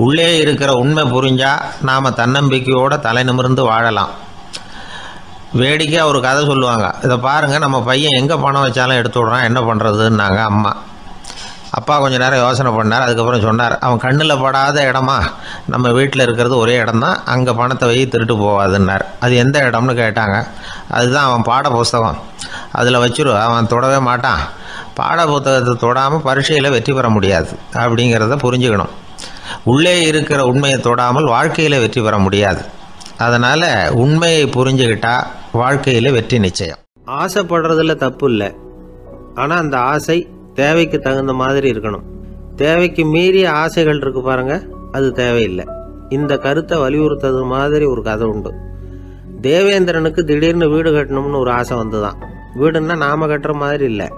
உள்ளே இருக்கிற உண்மை புரிஞ்சால் நாம் தன்னம்பிக்கையோடு தலை நிமிர்ந்து வாழலாம். வேடிக்கையாக ஒரு கதை சொல்லுவாங்க, இதை பாருங்கள், நம்ம பையன் எங்கே பணம் வச்சாலும் எடுத்து விட்றான், என்ன பண்ணுறதுன்னாங்க அம்மா. அப்பா கொஞ்சம் நேரம் யோசனை பண்ணார். அதுக்கப்புறம் சொன்னார், அவன் கண்ணில் படாத இடமா நம்ம வீட்டில் இருக்கிறது ஒரே இடம் தான், அங்கே பணத்தை வை திருட்டு போவாதுன்னார். அது எந்த இடம்னு கேட்டாங்க. அதுதான் அவன் பாட புஸ்தகம், அதில் வச்சுரு, அவன் தொடவே மாட்டான், பாட புத்தகத்தை தொடாமல் பரீட்சையில் வெற்றி பெற முடியாது அப்படிங்கிறத புரிஞ்சுக்கணும். உள்ளே இருக்கிற உண்மையை தொடாமல் வாழ்க்கையில் வெற்றி பெற முடியாது. அதனால் உண்மையை புரிஞ்சுக்கிட்டால் வாழ்க்கையில் வெற்றி நிச்சயம். ஆசைப்படுறதுல தப்பு இல்லை, ஆனால் அந்த ஆசை தேவைக்கு தகுந்த மாதிரி இருக்கணும். தேவைக்கு மீறிய ஆசைகள் இருக்கு பாருங்க, அது தேவையில்லை. இந்த கருத்தை வலியுறுத்தது மாதிரி ஒரு கதை உண்டு. தேவேந்திரனுக்கு திடீர்னு வீடு கட்டணும்னு ஒரு ஆசை வந்துதான். வீடுன்னா நாம கட்டுற மாதிரி இல்லை,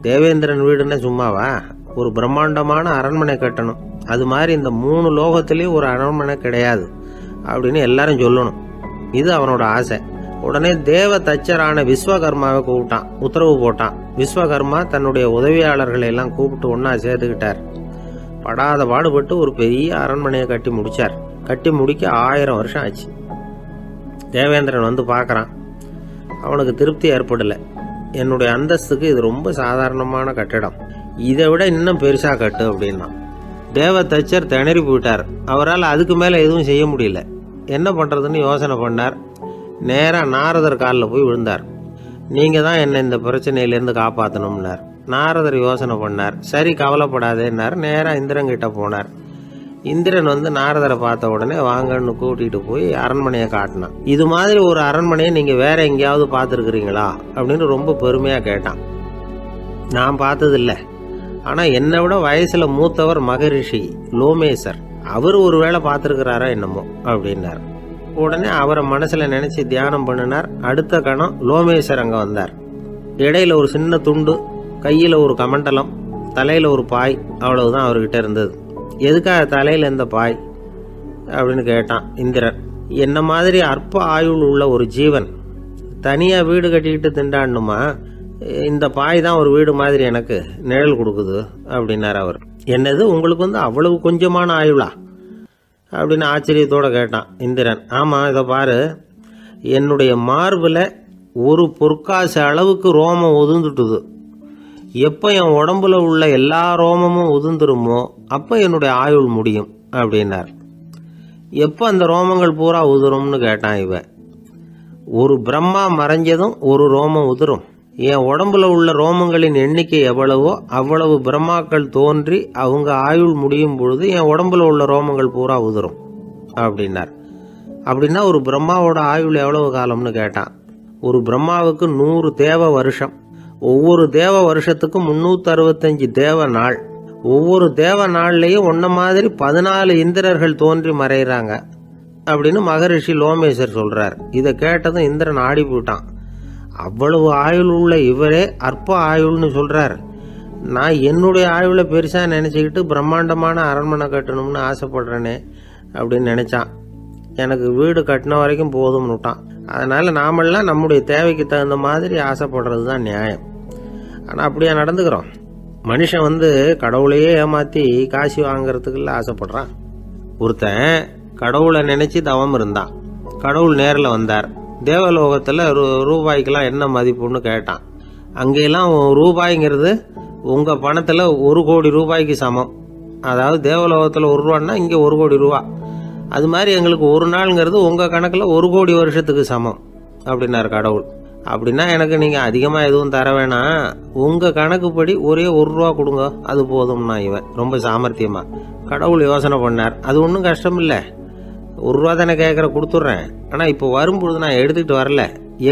தேவேந்திரன் வீடுன்னா சும்மாவா, ஒரு பிரம்மாண்டமான அரண்மனை கட்டணும். அது மாதிரி இந்த 3 லோகத்திலையும் ஒரு அரண்மனை கிடையாது அப்படின்னு எல்லாரும் சொல்லணும். இது அவனோட ஆசை. உடனே தேவ தச்சரான விஸ்வகர்மாவை கூப்பிட்டான், உத்தரவு போட்டான். விஸ்வகர்மா தன்னுடைய உதவியாளர்களை எல்லாம் கூப்பிட்டு ஒன்றா சேர்த்துக்கிட்டார். படாத பாடுபட்டு ஒரு பெரிய அரண்மனையை கட்டி முடித்தார். கட்டி முடிக்க 1000 வருஷம் ஆச்சு. தேவேந்திரன் வந்து பார்க்குறான், அவனுக்கு திருப்தி ஏற்படலை. என்னுடைய அந்தஸ்துக்கு இது ரொம்ப சாதாரணமான கட்டிடம், இதை விட இன்னும் பெருசாக கட்டு அப்படின்னா. தேவ தச்சர் திணறி போயிட்டார். அவரால் அதுக்கு மேலே எதுவும் செய்ய முடியல. என்ன பண்ணுறதுன்னு யோசனை பண்ணார். நேராக நாரதர் காலில் போய் விழுந்தார். நீங்கள் தான் என்னை இந்த பிரச்சனையிலேருந்து காப்பாற்றணும்னார். நாரதர் யோசனை பண்ணார். சரி கவலைப்படாதேன்னார். நேராக இந்திரன்கிட்ட போனார். இந்திரன் வந்து நாரதரை பார்த்த உடனே வாங்கன்னு கூட்டிகிட்டு போய் அரண்மனையை காட்டினான். இது மாதிரி ஒரு அரண்மனையை நீங்கள் வேற எங்கேயாவது பார்த்துருக்குறீங்களா அப்படின்னு ரொம்ப பெருமையாக கேட்டான். நான் பார்த்ததில்லை, ஆனால் என்னை விட வயசில் மூத்தவர் மகரிஷி லோமேசர், அவர் ஒரு வேளை பார்த்துருக்கிறாரா என்னமோ அப்படின்னார். உடனே அவரை மனசில் நினச்சி தியானம் பண்ணினார். அடுத்த கணம் லோமேசர் அங்கே வந்தார். இடையில ஒரு சின்ன துண்டு, கையில் ஒரு கமண்டலம், தலையில் ஒரு பாய், அவ்வளவுதான் அவர்கிட்ட இருந்தது. எதுக்காக தலையில் இந்த பாய் அப்படின்னு கேட்டான் இந்திரன். என்ன மாதிரி அற்ப ஆயுள் உள்ள ஒரு ஜீவன் தனியாக வீடு கட்டிக்கிட்டு திண்டாடணுமா? இந்த பாய் தான் ஒரு வீடு மாதிரி எனக்கு நிழல் கொடுக்குது அப்படின்னார் அவர். என்னது, உங்களுக்கு வந்து அவ்வளவு கொஞ்சமான ஆயுளா அப்படின்னு ஆச்சரியத்தோடு கேட்டான் இந்திரன். ஆமாம், இதை பாரு, என்னுடைய மார்பில் ஒரு பொற்காசு அளவுக்கு ரோமம் உதிர்ந்துட்டுது. எப்போ என் உடம்புல உள்ள எல்லா ரோமமும் உதிர்ந்துருமோ அப்போ என்னுடைய ஆயுள் முடியும் அப்படின்னார். எப்போ அந்த ரோமங்கள் பூரா உதிரும்னு கேட்டான் இவன். ஒரு பிரம்மா மறைஞ்சதும் ஒரு ரோமம் உதிரும். என் உடம்புல உள்ள ரோமங்களின் எண்ணிக்கை எவ்வளவோ அவ்வளவு பிரம்மாக்கள் தோன்றி அவங்க ஆயுள் முடியும் பொழுது என் உடம்புல உள்ள ரோமங்கள் பூரா உதிரும் அப்படின்னார். அப்படின்னா ஒரு பிரம்மாவோட ஆயுள் எவ்வளவு காலம்னு கேட்டான். ஒரு பிரம்மாவுக்கு 100 தேவ வருஷம். ஒவ்வொரு தேவ வருஷத்துக்கும் 365 தேவ நாள். ஒவ்வொரு தேவ நாள்லயும் ஒன்ன மாதிரி 14 இந்திரர்கள் தோன்றி மறைகிறாங்க அப்படின்னு மகரிஷி லோமேசர் சொல்றார். இதை கேட்டதும் இந்திரன் ஆடி போயிட்டான். அவ்வளவு ஆயுள் உள்ள இவரே அற்ப ஆயுள்னு சொல்றார். நான் என்னுடைய ஆயுளை பெருசா நினைச்சுக்கிட்டு பிரம்மாண்டமான அரண்மனை கட்டணும்னு ஆசைப்படுறேனே அப்படின்னு நினைச்சான். எனக்கு வீடு கட்டின வரைக்கும் போதும்னுட்டான். அதனால நாமெல்லாம் நம்முடைய தேவைக்கு தகுந்த மாதிரி ஆசைப்படுறது தான் நியாயம். ஆனால் அப்படியா நடந்துக்கிறோம்? மனுஷன் கடவுளையே ஏமாத்தி காசு வாங்கறதுக்குள்ள ஆசைப்படுறான். ஒருத்தன் கடவுளை நினைச்சு தவம் இருந்தான். கடவுள் நேரில் வந்தார். தேவலோகத்தில் ரூபாய்க்கெல்லாம் என்ன மதிப்புன்னு கேட்டான். அங்கெல்லாம் ரூபாய்ங்கிறது உங்கள் பணத்தில் 1 கோடி ரூபாய்க்கு சமம். அதாவது தேவலோகத்தில் 1 ரூபான்னா இங்கே 1 கோடி ரூபா. அது மாதிரி எங்களுக்கு ஒரு நாளுங்கிறது உங்கள் கணக்கில் 1 கோடி வருஷத்துக்கு சமம் அப்படின்னார் கடவுள். அப்படின்னா எனக்கு நீங்கள் அதிகமாக எதுவும் தர வேணாம், உங்கள் கணக்குப்படி ஒரே 1 ரூபா கொடுங்க, அது போதும்னா இவன் ரொம்ப சாமர்த்தியமா. கடவுள் யோசனை பண்ணார். அது ஒன்றும் கஷ்டம் இல்லை, 1 ரூபா தானே கேட்குற, கொடுத்துட்றேன். ஆனால் இப்போ வரும்பொழுது நான் எடுத்துக்கிட்டு வரல,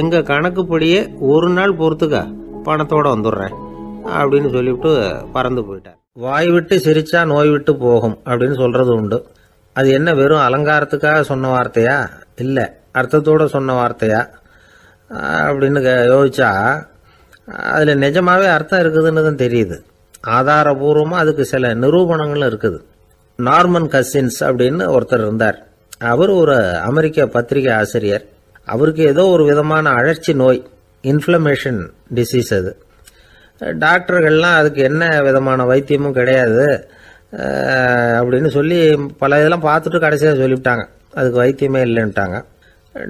எங்கள் கணக்குப்படியே 1 நாள் பொறுத்துக்க பணத்தோடு வந்துடுறேன் அப்படின்னு சொல்லிவிட்டு பறந்து போயிட்டார். வாய் விட்டு சிரிச்சா நோய் விட்டு போகும் அப்படின்னு சொல்றது உண்டு. அது என்ன வெறும் அலங்காரத்துக்காக சொன்ன வார்த்தையா, இல்லை அர்த்தத்தோடு சொன்ன வார்த்தையா அப்படின்னு யோசிச்சா அதில் நிஜமாவே அர்த்தம் இருக்குதுன்னு தான் தெரியுது. ஆதாரபூர்வமாக அதுக்கு சில நிரூபணங்களும் இருக்குது. நார்மன் கசின்ஸ் அப்படின்னு ஒருத்தர் இருந்தார். அவர் ஒரு அமெரிக்க பத்திரிகை ஆசிரியர். அவருக்கு ஏதோ ஒரு விதமான அழற்சி நோய், இன்ஃப்ளமேஷன் டிசீஸ். அது டாக்டர்கள்லாம் அதுக்கு என்ன விதமான வைத்தியமும் கிடையாது அப்படின்னு சொல்லி பல இதெல்லாம் பார்த்துட்டு கடைசியாக சொல்லிவிட்டாங்க அதுக்கு வைத்தியமே இல்லைன்ட்டாங்க.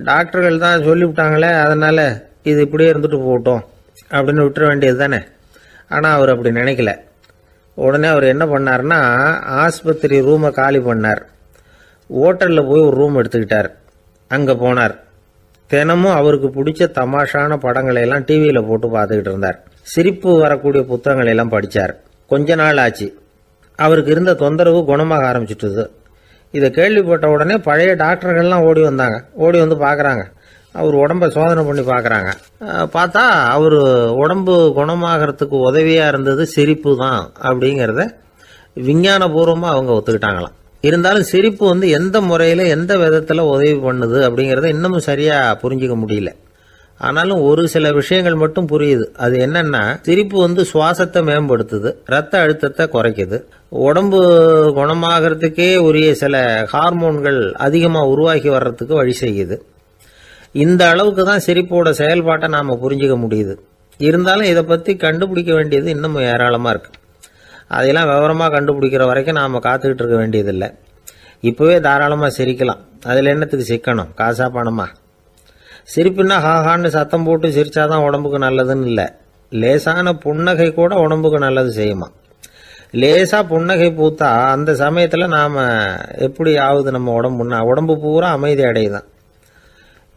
டாக்டர்கள் தான் சொல்லிவிட்டாங்களே, அதனால் இது இப்படியே இருந்துட்டு போகட்டும் அப்படின்னு விட்டுற வேண்டியது தானே. ஆனால் அவர் அப்படி நினைக்கல. உடனே அவர் என்ன பண்ணார்னா, ஆஸ்பத்திரி ரூமை காலி பண்ணார். ஹோட்டலில் போய் ஒரு ரூம் எடுத்துக்கிட்டார். அங்கே போனார். தினமும் அவருக்கு பிடிச்ச தமாஷான படங்களை எல்லாம் டிவியில் போட்டு பார்த்துக்கிட்டு இருந்தார். சிரிப்பு வரக்கூடிய புத்தகங்களை எல்லாம் படித்தார். கொஞ்ச நாள் ஆச்சு, அவருக்கு இருந்த தொந்தரவு குணமாக ஆரம்பிச்சிட்டுது. இதை கேள்விப்பட்ட உடனே பழைய டாக்டர்கள்லாம் ஓடி வந்தாங்க. ஓடி வந்து பார்க்குறாங்க. அவர் உடம்பை சோதனை பண்ணி பார்க்குறாங்க. பார்த்தா அவர் உடம்பு குணமாகறதுக்கு உதவியாக இருந்தது சிரிப்பு தான் அப்படிங்கிறத விஞ்ஞானபூர்வமாக அவங்க ஒத்துக்கிட்டாங்களாம். இருந்தாலும் சிரிப்பு எந்த முறையில் எந்த விதத்தில் உதவி பண்ணுது அப்படிங்கிறத இன்னமும் சரியாக புரிஞ்சிக்க முடியல. ஆனாலும் ஒரு சில விஷயங்கள் மட்டும் புரியுது. அது என்னன்னா, சிரிப்பு சுவாசத்தை மேம்படுத்துது, ரத்த அழுத்தத்தை குறைக்குது, உடம்பு குணமாகறதுக்கே உரிய சில ஹார்மோன்கள் அதிகமாக உருவாக்கி வர்றதுக்கு வழி செய்யுது. இந்த அளவுக்கு தான் சிரிப்போட செயல்பாட்டை நாம் புரிஞ்சிக்க முடியுது. இருந்தாலும் இதை பற்றி கண்டுபிடிக்க வேண்டியது இன்னமும் ஏராளமாக இருக்குது. அதையெல்லாம் விவரமாக கண்டுபிடிக்கிற வரைக்கும் நாம் காத்துக்கிட்டு இருக்க வேண்டியதில்லை. இப்போவே தாராளமாக சிரிக்கலாம். அதில் என்னத்துக்கு சிக்கணும், காசா பணமா? சிரிப்புன்னா ஹாஹான்னு சத்தம் போட்டு சிரிச்சாதான் உடம்புக்கு நல்லதுன்னு இல்லை. லேசான புன்னகை கூட உடம்புக்கு நல்லது செய்யுமா. லேசாக புன்னகை பூத்தா அந்த சமயத்தில் நாம் எப்படி ஆகுது, நம்ம உடம்பு பூரா அமைதி அடையுதான்.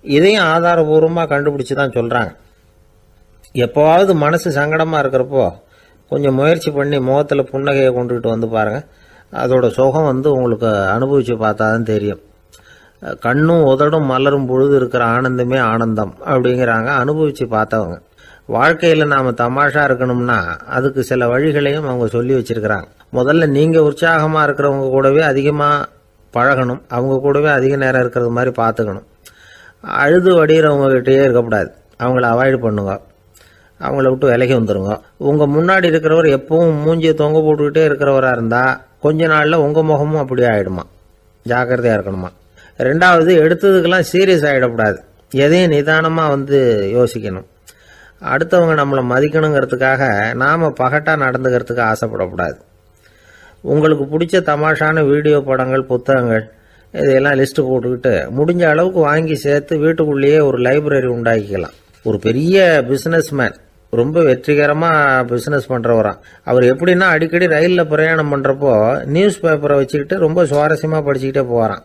இதையும் ஆதாரபூர்வமாக கண்டுபிடிச்சி தான் சொல்கிறாங்க. எப்போவாவது மனசு சங்கடமாக இருக்கிறப்போ கொஞ்சம் முயற்சி பண்ணி முகத்தில் புன்னகையை கொண்டுகிட்டு வந்து பாருங்கள். அதோட சுகம் உங்களுக்கு அனுபவித்து பார்த்தா தான் தெரியும். கண்ணும் உதடும் மலரும் பொழுது இருக்கிற ஆனந்தமே ஆனந்தம் அப்படிங்கிறாங்க அனுபவித்து பார்த்தவங்க. வாழ்க்கையில் நாம் தமாஷா இருக்கணும்னா அதுக்கு சில வழிகளையும் அவங்க சொல்லி வச்சிருக்கிறாங்க. முதல்ல நீங்கள் உற்சாகமாக இருக்கிறவங்க கூடவே அதிகமாக பழகணும், அவங்க கூடவே அதிக நேரம் இருக்கிறது மாதிரி பார்த்துக்கணும். அழுது வடிகிறவங்க கிட்டேயே இருக்கக்கூடாது, அவங்கள அவாய்டு பண்ணுங்க, அவங்கள விட்டு விலகி வந்துடுங்க. உங்கள் முன்னாடி இருக்கிறவர் எப்பவும் மூஞ்சியை தொங்க போட்டுக்கிட்டே இருக்கிறவராக இருந்தால் கொஞ்ச நாளில் உங்கள் முகமும் அப்படியே ஆகிடுமா, ஜாக்கிரதையாக இருக்கணுமா. ரெண்டாவது, எடுத்ததுக்கெல்லாம் சீரியஸ் ஆகிடக்கூடாது, எதையும் நிதானமாக யோசிக்கணும். அடுத்தவங்க நம்மளை மதிக்கணுங்கிறதுக்காக நாம் பகட்டாக நடந்துக்கிறதுக்கு ஆசைப்படக்கூடாது. உங்களுக்கு பிடிச்ச தமாஷான வீடியோ படங்கள், புத்தகங்கள் இதையெல்லாம் லிஸ்ட்டு போட்டுக்கிட்டு முடிஞ்ச அளவுக்கு வாங்கி சேர்த்து வீட்டுக்குள்ளேயே ஒரு லைப்ரரி உண்டாக்கிக்கலாம். ஒரு பெரிய பிசினஸ்மேன், ரொம்ப வெற்றிகரமா பிசினஸ் பண்றவராம். அவர் எப்படின்னா அடிக்கடி ரயிலில் பிரயாணம் பண்றப்போ நியூஸ் பேப்பரை வச்சுக்கிட்டு ரொம்ப சுவாரஸ்யமா படிச்சுக்கிட்டே போவாராம்.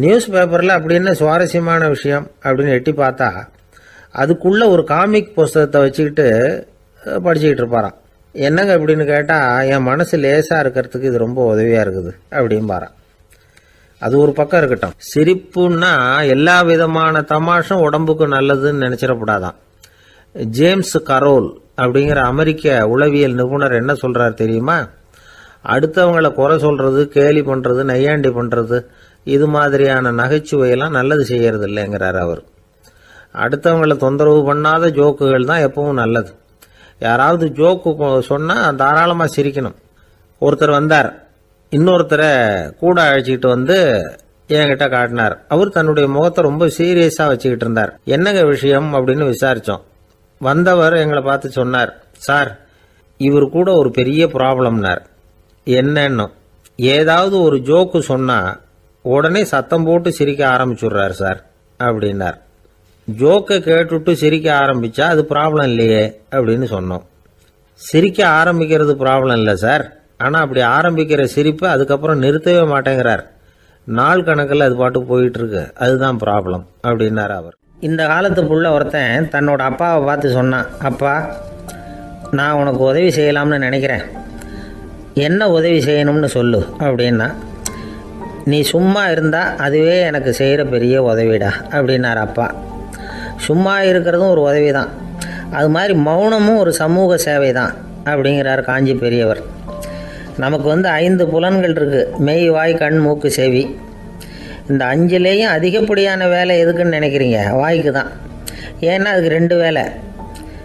நியூஸ் பேப்பர்ல அப்படி என்ன சுவாரஸ்யமான விஷயம் அப்படின்னு எட்டி பார்த்தா அதுக்குள்ள ஒரு காமிக் புஸ்தகத்தை வச்சுக்கிட்டு படிச்சுக்கிட்டு இருப்பாராம். என்னங்க அப்படின்னு கேட்டா, என் மனசு லேசா இருக்கிறதுக்கு இது ரொம்ப உதவியா இருக்குது அப்படின்பாராம். அது ஒரு பக்கம் இருக்கட்டும். சிரிப்புன்னா எல்லா விதமான தமாஷும் உடம்புக்கு நல்லதுன்னு நினைச்சிடக்கூடாதான். ஜேம்ஸ் கரோல் அப்படிங்கிற அமெரிக்க உளவியல் நிபுணர் என்ன சொல்றாரு தெரியுமா? அடுத்தவங்களை குறை சொல்றது, கேலி பண்றது, நையாண்டி பண்றது, இது மாதிரியான நகைச்சுவையெல்லாம் நல்லது செய்யறது இல்லைங்கிறார் அவர். அடுத்தவங்களை தொந்தரவு பண்ணாத ஜோக்குகள் தான் எப்பவும் நல்லது. யாராவது ஜோக்கு சொன்னா தாராளமா சிரிக்கணும். ஒருத்தர் வந்தார், இன்னொருத்தரை கூட அழைச்சிக்கிட்டு வந்து என்கிட்ட காட்டினார். அவர் தன்னுடைய முகத்தை ரொம்ப சீரியஸா வச்சுக்கிட்டு இருந்தார். என்னங்க விஷயம் அப்படின்னு விசாரிச்சோம். வந்தவர் எங்களை பார்த்து சொன்னார், சார், இவர் கூட ஒரு பெரிய ப்ராப்ளம்னார். என்னன்னு, ஏதாவது ஒரு ஜோக்கு சொன்னா உடனே சத்தம் போட்டு சிரிக்க ஆரம்பிச்சுடுறாரு சார் அப்படின்னார். ஜோக்கை கேட்டுட்டு சிரிக்க ஆரம்பிச்சா அது ப்ராப்ளம் இல்லையே அப்படின்னு சொன்னோம். சிரிக்க ஆரம்பிக்கிறது ப்ராப்ளம் இல்லை சார், ஆனா அப்படி ஆரம்பிக்கிற சிரிப்பை அதுக்கப்புறம் நிறுத்தவே மாட்டேங்கிறார். நாள் கணக்கில் அது பாட்டு போயிட்டு இருக்கு, அதுதான் ப்ராப்ளம் அப்படின்னார் அவர். இந்த காலத்து புள்ள ஒருத்தன் தன்னோட அப்பாவை பார்த்து சொன்னான், அப்பா, நான் உனக்கு உதவி செய்யலாம்னு நினைக்கிறேன், என்ன உதவி செய்யணும்னு சொல்லு அப்படின்னா. நீ சும்மா இருந்தால் அதுவே எனக்கு செய்கிற பெரிய உதவிடா அப்படின்னார் அப்பா. சும்மா இருக்கிறதும் ஒரு உதவி தான், அது மாதிரி மௌனமும் ஒரு சமூக சேவை தான் அப்படிங்கிறார் காஞ்சி பெரியவர். நமக்கு 5 புலன்கள் இருக்குது, மெய், வாய், கண், மூக்கு, செவி. இந்த 5லேயும் அதிகப்படியான வேலை எதுக்குன்னு நினைக்கிறீங்க? வாய்க்கு தான். ஏன்னா அதுக்கு 2 வேலை.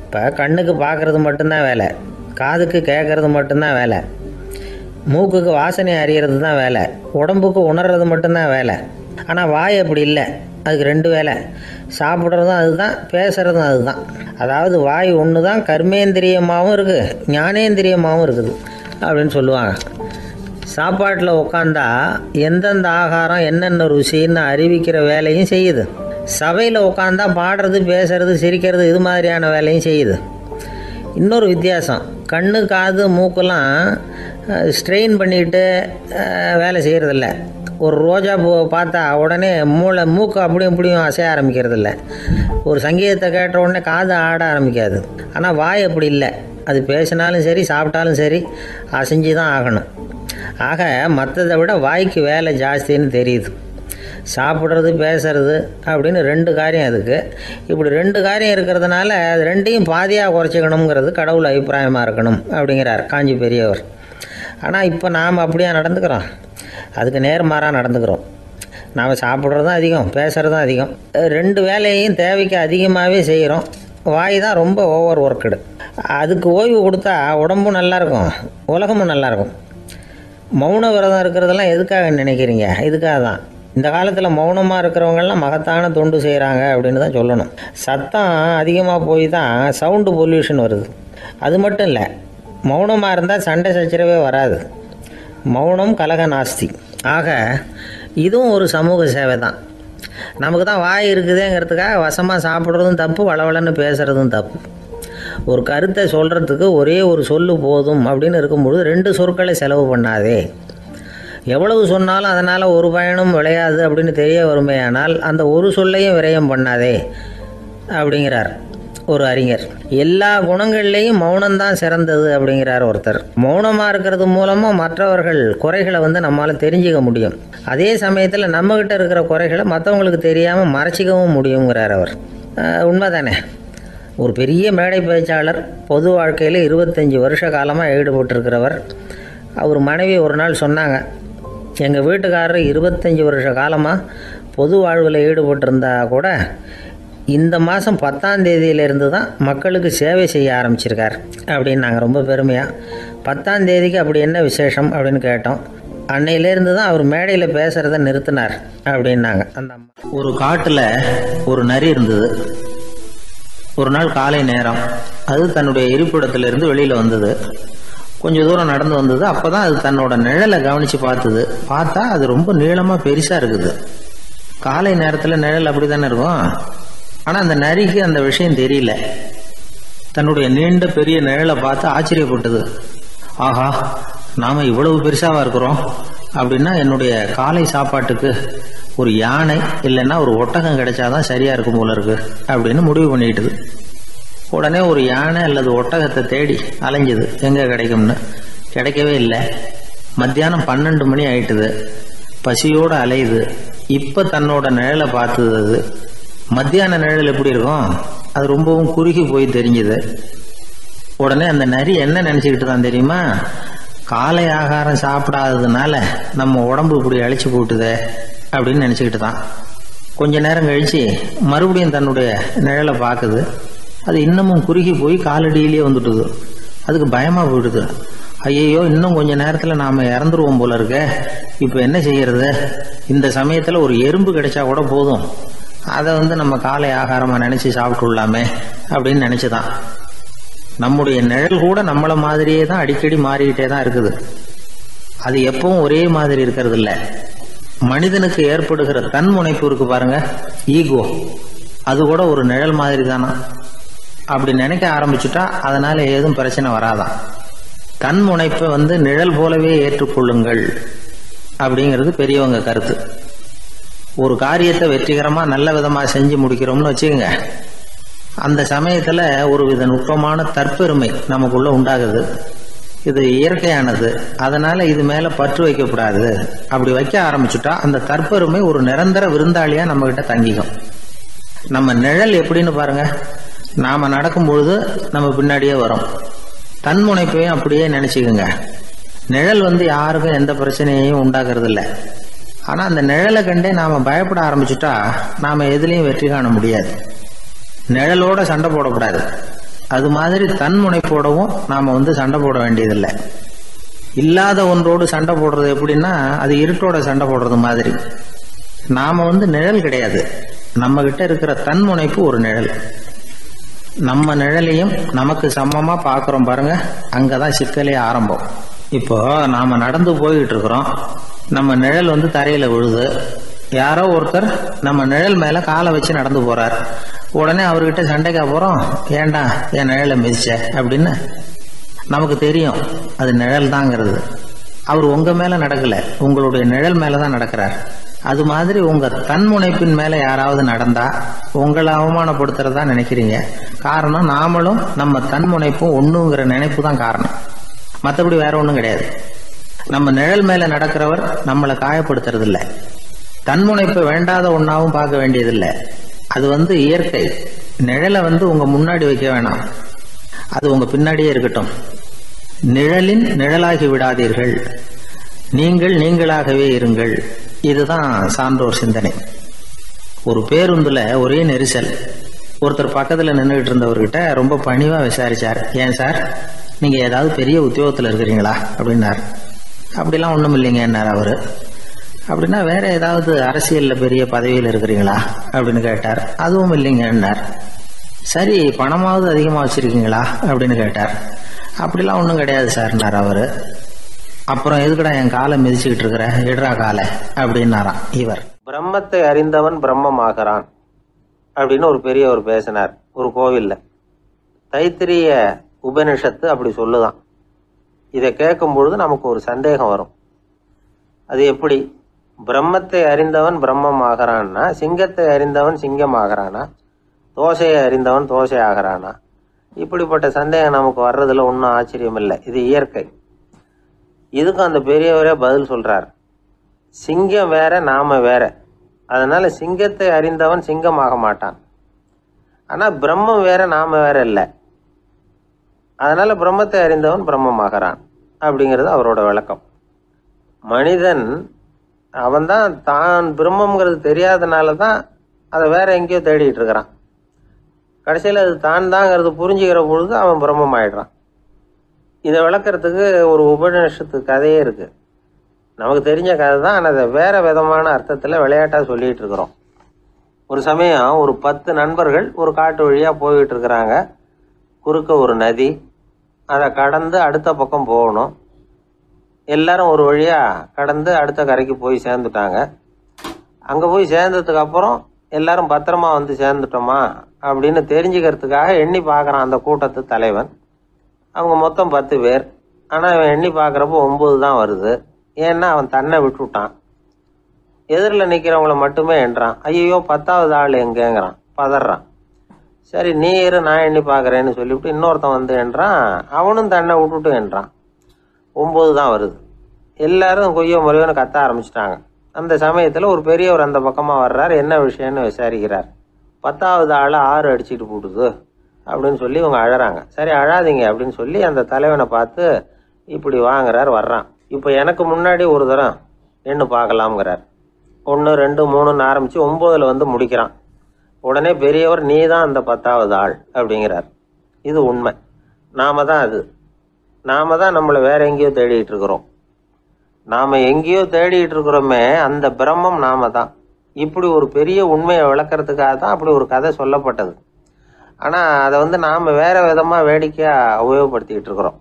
இப்போ கண்ணுக்கு பார்க்குறது மட்டும்தான் வேலை, காதுக்கு கேட்கறது மட்டும்தான் வேலை, மூக்குக்கு வாசனை அறியறது தான் வேலை, உடம்புக்கு உணர்றது மட்டும்தான் வேலை. ஆனால் வாய் அப்படி இல்லை, அதுக்கு 2 வேலை. சாப்பிட்றதும் அதுதான், பேசுகிறதும் அதுதான். அதாவது வாய் ஒன்று தான் கர்மேந்திரியமாகவும் இருக்குது, ஞானேந்திரியமாகவும் இருக்குது அப்படின்னு சொல்லுவாங்க. சாப்பாட்டில் உட்காந்தா எந்தெந்த ஆகாரம் என்னென்ன ருசின்னு அறிவிக்கிற வேலையும் செய்யுது. சபையில் உட்காந்தா பாடுறது, பேசுறது, சிரிக்கிறது, இது மாதிரியான வேலையும் செய்யுது. இன்னொரு வித்தியாசம், கண்ணு, காது, மூக்கெல்லாம் ஸ்ட்ரெயின் பண்ணிக்கிட்டு வேலை செய்கிறதில்ல. ஒரு ரோஜா பூவை பார்த்தா உடனே மூக்கு அப்படியும் இப்படியும் அசைய ஆரம்பிக்கிறதில்ல. ஒரு சங்கீதத்தை கேட்ட உடனே காது ஆட ஆரம்பிக்காது. ஆனால் வாய் அப்படி இல்லை, அது பேசினாலும் சரி சாப்பிட்டாலும் சரி அசைஞ்சு தான் ஆகணும். ஆக மற்றதை விட வாய்க்கு வேலை ஜாஸ்தின்னு தெரியுது. சாப்பிட்றது, பேசுறது அப்படின்னு 2 காரியம் அதுக்கு. இப்படி 2 காரியம் இருக்கிறதுனால அது 2ஐயும் பாதியாக குறைச்சிக்கணுங்கிறது கடவுள் அபிப்பிராயமாக இருக்கணும் அப்படிங்கிறார் காஞ்சி பெரியவர். ஆனால் இப்போ நாம் அப்படியா நடந்துக்கிறோம்? அதுக்கு நேர்மாறாக நடந்துக்கிறோம். நாம் சாப்பிட்றதும் அதிகம், பேசுகிறதும் அதிகம், 2 வேலையையும் தேவைக்கு அதிகமாகவே செய்கிறோம். வாய் தான் ரொம்ப ஓவர் ஒர்க்குடு. அதுக்கு ஓய்வு கொடுத்தா உடம்பும் நல்லாயிருக்கும், உலகமும் நல்லாயிருக்கும். மௌன விரதம் இருக்கிறதெல்லாம் எதுக்காக நினைக்கிறீங்க? இதுக்காக தான். இந்த காலத்தில் மௌனமாக இருக்கிறவங்கெல்லாம் மகத்தான தொண்டு செய்கிறாங்க அப்படின்னு தான் சொல்லணும். சத்தம் அதிகமாக போய் தான் சவுண்டு பொல்யூஷன் வருது. அது மட்டும் இல்லை, மௌனமாக இருந்தால் சண்டை சச்சரவே வராது. மௌனம் கலக நாஸ்தி. ஆக இதுவும் ஒரு சமூக சேவை தான். நமக்கு தான் வாய் இருக்குதுங்கிறதுக்காக வசமாக சாப்பிட்றதும் தப்பு, வளவளன்னு பேசுகிறதும் தப்பு. ஒரு கருத்தை சொல்கிறதுக்கு ஒரே ஒரு சொல்லு போதும் அப்படின்னு இருக்கும்பொழுது 2 சொற்களை செலவு பண்ணாதே. எவ்வளவு சொன்னாலும் அதனால் ஒரு பயனும் விளையாது அப்படின்னு தெரிய வருமேயானால் அந்த ஒரு சொல்லையும் விரயம் பண்ணாதே அப்படிங்கிறார் ஒரு அறிஞர். எல்லா குணங்கள்லேயும் மௌனம்தான் சிறந்தது அப்படிங்கிறார் ஒருத்தர். மௌனமாக இருக்கிறது மூலமாக மற்றவர்கள் குறைகளை நம்மளால் தெரிஞ்சிக்க முடியும். அதே சமயத்தில் நம்மக்கிட்ட இருக்கிற குறைகளை மற்றவங்களுக்கு தெரியாமல் மறைச்சிக்கவும் முடியுங்கிறார் அவர். உண்மைதானே? ஒரு பெரிய மேடை பேச்சாளர், பொது வாழ்க்கையில் 25 வருஷ காலமாக ஈடுபட்டிருக்கிறவர். அவர் மனைவி ஒரு நாள் சொன்னாங்க, எங்கள் வீட்டுக்காரர் 25 வருஷ காலமாக பொது வாழ்வில் ஈடுபட்டிருந்தா கூட இந்த மாதம் 10ஆம் தேதியிலேருந்து தான் மக்களுக்கு சேவை செய்ய ஆரம்பிச்சிருக்கார் அப்படின்னு நாங்கள் ரொம்ப பெருமையாக. 10ஆம் தேதிக்கு அப்படி என்ன விசேஷம் அப்படின்னு கேட்டோம். அன்னையிலேருந்து தான் அவர் மேடையில் பேசுகிறத நிறுத்தினார் அப்படின்னாங்க அந்த அம்மா. ஒரு காட்டில் ஒரு நரி இருந்தது. ஒரு நாள் காலை நேரம் அது தன்னுடைய இருப்பிடத்திலிருந்து வெளியில் வந்தது. கொஞ்சம் தூரம் நடந்து வந்தது. அப்போ தான் அது தன்னோட நிழலை கவனித்து பார்த்தா அது ரொம்ப நீளமாக பெருசாக இருக்குது. காலை நேரத்தில் நிழல் அப்படி தானே இருக்கும். ஆனால் அந்த நரிக்கு அந்த விஷயம் தெரியல. தன்னுடைய நீண்ட பெரிய நிழலை பார்த்து ஆச்சரியப்பட்டது. ஆஹா, நாம இவ்வளவு பெருசாவா இருக்கிறோம் அப்படின்னா என்னுடைய காலை சாப்பாட்டுக்கு ஒரு யானை இல்லைன்னா ஒரு ஒட்டகம் கிடைச்சாதான் சரியா இருக்கும் போல இருக்கு அப்படின்னு முடிவு பண்ணிட்டுது. உடனே ஒரு யானை அல்லது ஒட்டகத்தை தேடி அலைஞ்சுது, எங்க கிடைக்கும்னு. கிடைக்கவே இல்லை. மத்தியானம் 12 மணி ஆயிட்டுது. பசியோடு அலையுது. இப்ப தன்னோட நிழலை பார்த்தது. அது மத்தியான நிழல் எப்படி இருக்கும், அது ரொம்பவும் குறுகி போய் தெரிஞ்சுது. உடனே அந்த நரி என்ன நினைச்சுக்கிட்டு தான் தெரியுமா, காலை ஆகாரம் சாப்பிடாததுனால நம்ம உடம்பு இப்படி அழிச்சு போட்டுதே அப்படின்னு நினைச்சுக்கிட்டு தான். கொஞ்ச நேரம் கழிச்சு மறுபடியும் தன்னுடைய நிழலை பார்க்குது. அது இன்னமும் குறுகி போய் காலடியிலேயே வந்துட்டுது. அதுக்கு பயமா போயிடுது. ஐயோ, இன்னும் கொஞ்ச நேரத்துல நாம இறந்துருவோம் போல இருக்க, இப்ப என்ன செய்யறது? இந்த சமயத்துல ஒரு எறும்பு கிடைச்சா கூட போதும், அதை நம்ம காலை ஆகாரமா நினைச்சு சாப்பிட்டுள்ளாமே அப்படின்னு நினைச்சுதான். நம்முடைய நிழல் கூட நம்மள மாதிரியே தான் அடிக்கடி மாறிக்கிட்டே தான் இருக்குது. அது எப்பவும் ஒரே மாதிரி இருக்கிறது இல்ல. மனிதனுக்கு ஏற்படுகிற தன்முனைப்பு இருக்கு பாருங்க, ஈகோ, அது கூட ஒரு நிழல் மாதிரி தானா. அப்படி நினைக்க ஆரம்பிச்சுட்டா அதனால ஏதும் பிரச்சனை வராதான். தன்முனைப்பை நிழல் போலவே ஏற்றுக்கொள்ளுங்கள் அப்படிங்கிறது பெரியவங்க கருத்து. ஒரு காரியத்தை வெற்றிகரமா நல்ல விதமா செஞ்சு முடிக்கிறோம்னு வச்சுக்கோங்க, அந்த சமயத்துல ஒரு வித நுட்பமான தற்பெருமை நமக்குள்ள உண்டாகுது. இது இயற்கையானது, அதனால இது மேல பற்று வைக்கக்கூடாது. அப்படி வைக்க ஆரம்பிச்சுட்டா அந்த தற்பெருமை ஒரு நிரந்தர விருந்தாளியா நம்ம கிட்ட தங்கிக்கும். நம்ம நிழல் எப்படின்னு பாருங்க, நாம நடக்கும் பொழுது நம்ம பின்னாடியே வரும். தன்முனைப்பையும் அப்படியே நினைச்சுக்குங்க. நிழல் யாருக்கும் எந்த பிரச்சனையையும் உண்டாக்குறது இல்லை. ஆனா அந்த நிழலை கண்டே நாம பயப்பட ஆரம்பிச்சுட்டா நாம எதுலையும் வெற்றி காண முடியாது. நிழலோட சண்டை போடக்கூடாது. அது மாதிரி தன்முனைப்போடவும் நாம சண்டை போட வேண்டியதில்லை. இல்லாத ஒன்றோடு சண்டை போடுறது எப்படின்னா, அது இருட்டோட சண்டை போடுறது மாதிரி. நாம நிழல் கிடையாது, நம்ம கிட்ட இருக்கிற தன்முனைப்பு ஒரு நிழல். நம்ம நிழலையும் நமக்கு சமமா பாக்குறோம் பாருங்க, அங்கதான் சிக்கலே ஆரம்பம். இப்போ நாம நடந்து போய்கிட்டு இருக்கிறோம், நம்ம நிழல் தரையில விழுது. யாரோ ஒருத்தர் நம்ம நிழல் மேல காலை வச்சு நடந்து போறார். உடனே அவர்கிட்ட சண்டைக்கா போறோம், ஏண்டா என் நிழலை மிதிச்ச அப்படின்னு. நமக்கு தெரியும் அது நிழல் தாங்கிறது. அவர் உங்க மேல நடக்கல, உங்களுடைய நிழல் மேலதான் நடக்கிறார். அது மாதிரி உங்க தன்முனைப்பின் மேல யாராவது நடந்தா உங்களை அவமானப்படுத்துறதா நினைக்கிறீங்க. காரணம், நாமளும் நம்ம தன்முனைப்பும் ஒண்ணுங்கிற நினைப்பு தான் காரணம், மற்றபடி வேற ஒண்ணும் கிடையாது. நம்ம நிழல் மேல நடக்கிறவர் நம்மளை காயப்படுத்துறது இல்லை. தன்முனைப்பை வேண்டாத ஒன்னாவும் பார்க்க வேண்டியதில்லை. அது இயற்கை. நிழலை உங்க முன்னாடி வைக்க வேணாம், அது உங்க பின்னாடியே இருக்கட்டும். நிழலின் நிழலாகி விடாதீர்கள், நீங்கள் நீங்களாகவே இருங்கள். இதுதான் சான்றோர் சிந்தனை. ஒரு பேருந்துல ஒரே நெரிசல். ஒருத்தர் பக்கத்துல நின்றுகிட்டு இருந்தவர்கிட்ட ரொம்ப பணிவா விசாரிச்சார், ஏன் சார் நீங்க ஏதாவது பெரிய உத்தியோகத்துல இருக்கிறீங்களா அப்படின்னார். அப்படிலாம் ஒண்ணும் இல்லைங்க என்னார் அவரு. அப்படின்னா வேற ஏதாவது அரசியல்ல பெரிய பதவியில் இருக்கிறீங்களா அப்படின்னு கேட்டார். அதுவும் இல்லைங்க என்னார். சரி, பணமாவது அதிகமா வச்சிருக்கீங்களா அப்படின்னு கேட்டார். அப்படிலாம் ஒன்றும் கிடையாது சார்னார் அவரு. அப்புறம் எதுக்குடா என் காலை மிதிச்சுக்கிட்டு இருக்கிற, எடுறா காலை அப்படின்னாராம் இவர். பிரம்மத்தை அறிந்தவன் பிரம்மமாகிறான் அப்படின்னு ஒரு பெரியவர் பேசினார் ஒரு கோவில்ல. தைத்திரிய உபனிஷத்து அப்படி சொல்லுதான். இதை கேட்கும் பொழுது நமக்கு ஒரு சந்தேகம் வரும். அது எப்படி? பிரம்மத்தை அறிந்தவன் பிரம்மம் ஆகிறான்னா, சிங்கத்தை அறிந்தவன் சிங்கம் ஆகிறானா, தோசையை அறிந்தவன் தோசை ஆகிறானா? இப்படிப்பட்ட சந்தேகம் நமக்கு வர்றதுல ஒன்றும் ஆச்சரியம் இல்லை. இது இயற்கை. இதுக்கும் அந்த பெரியவரே பதில் சொல்றார். சிங்கம் வேற, நாம வேற. அதனால சிங்கத்தை அறிந்தவன் சிங்கம் ஆக மாட்டான். ஆனா பிரம்மம் வேற, நாம வேற இல்லை. அதனால பிரம்மத்தை அறிந்தவன் பிரம்மமாகிறான் அப்படிங்கிறது அவரோட விளக்கம். மனிதன் அவன்தான் தான் பிரம்மங்கிறது தெரியாதனால தான் அதை வேற எங்கேயோ தேடிட்டு இருக்கிறான். கடைசியில் அது தான் தாங்கிறது புரிஞ்சுக்கிற பொழுது அவன் பிரம்மம் ஆயிடுறான். இதை விளக்கறதுக்கு ஒரு உபநிஷத்து கதையே இருக்கு. நமக்கு தெரிஞ்ச கதை தான், ஆனால் அதை வேற விதமான அர்த்தத்தில் விளையாட்டாக சொல்லிட்டு இருக்கிறோம். ஒரு சமயம் ஒரு 10 நண்பர்கள் ஒரு காட்டு வழியாக போய்கிட்டு இருக்கிறாங்க. குறுக்க ஒரு நதி, அதை கடந்து அடுத்த பக்கம் போகணும். எல்லாரும் ஒரு வழியாக கடந்து அடுத்த கரைக்கு போய் சேர்ந்துட்டாங்க. அங்கே போய் சேர்ந்ததுக்கு அப்புறம் எல்லாரும் பத்திரமா வந்து சேர்ந்துட்டோமா அப்படின்னு தெரிஞ்சுக்கிறதுக்காக எண்ணி பார்க்குறான் அந்த கூட்டத்து தலைவன். அவங்க மொத்தம் 10 பேர். ஆனால் அவன் எண்ணி பார்க்குறப்போ 9 தான் வருது. ஏன்னா அவன் தன்னை விட்டுவிட்டான். எதிரில் நிற்கிறவங்கள மட்டுமே எண்றான். ஐயோ 10வது ஆள் எங்கேங்கிறான், பதறான். சரி நீ இரு, நான் எண்ணி பார்க்குறேன்னு சொல்லிவிட்டு இன்னொருத்தன் வந்து எண்றான். அவனும் தன்னை விட்டுட்டு எண்றான். 9 தான் வருது. எல்லாரும் கொய்யோ முறையோன்னு கத்த ஆரம்பிச்சிட்டாங்க. அந்த சமயத்தில் ஒரு பெரியவர் அந்த பக்கமாக வர்றார். என்ன விஷயம்னு விசாரிக்கிறார். 10வது ஆளை 6 அடிச்சுட்டு போட்டுது அப்படின்னு சொல்லி இவங்க அழறாங்க. சரி அழாதீங்க அப்படின்னு சொல்லி அந்த தலைவனை பார்த்து இப்படி வாங்குறார். வர்றான். இப்போ எனக்கு முன்னாடி ஒரு தரம் எண்ணு பார்க்கலாம்ங்கிறார். 1 2 3ன்னு ஆரம்பித்து 9ல் வந்து முடிக்கிறான். உடனே பெரியவர் நீ தான் அந்த 10வது ஆள் அப்படிங்கிறார். இது உண்மை. நாம தான் அது. நாம தான் நம்மளை வேற எங்கேயோ தேடிட்டு இருக்கிறோம். நாம எங்கேயோ தேடிட்டு இருக்கிறோமே, அந்த பிரம்மம் நாம தான். இப்படி ஒரு பெரிய உண்மையை விளக்கறதுக்காக தான் அப்படி ஒரு கதை சொல்லப்பட்டது. ஆனால் அதை வந்து நாம் வேற விதமாக வேடிக்கையாக உபயோகப்படுத்திக்கிட்டு இருக்கிறோம்.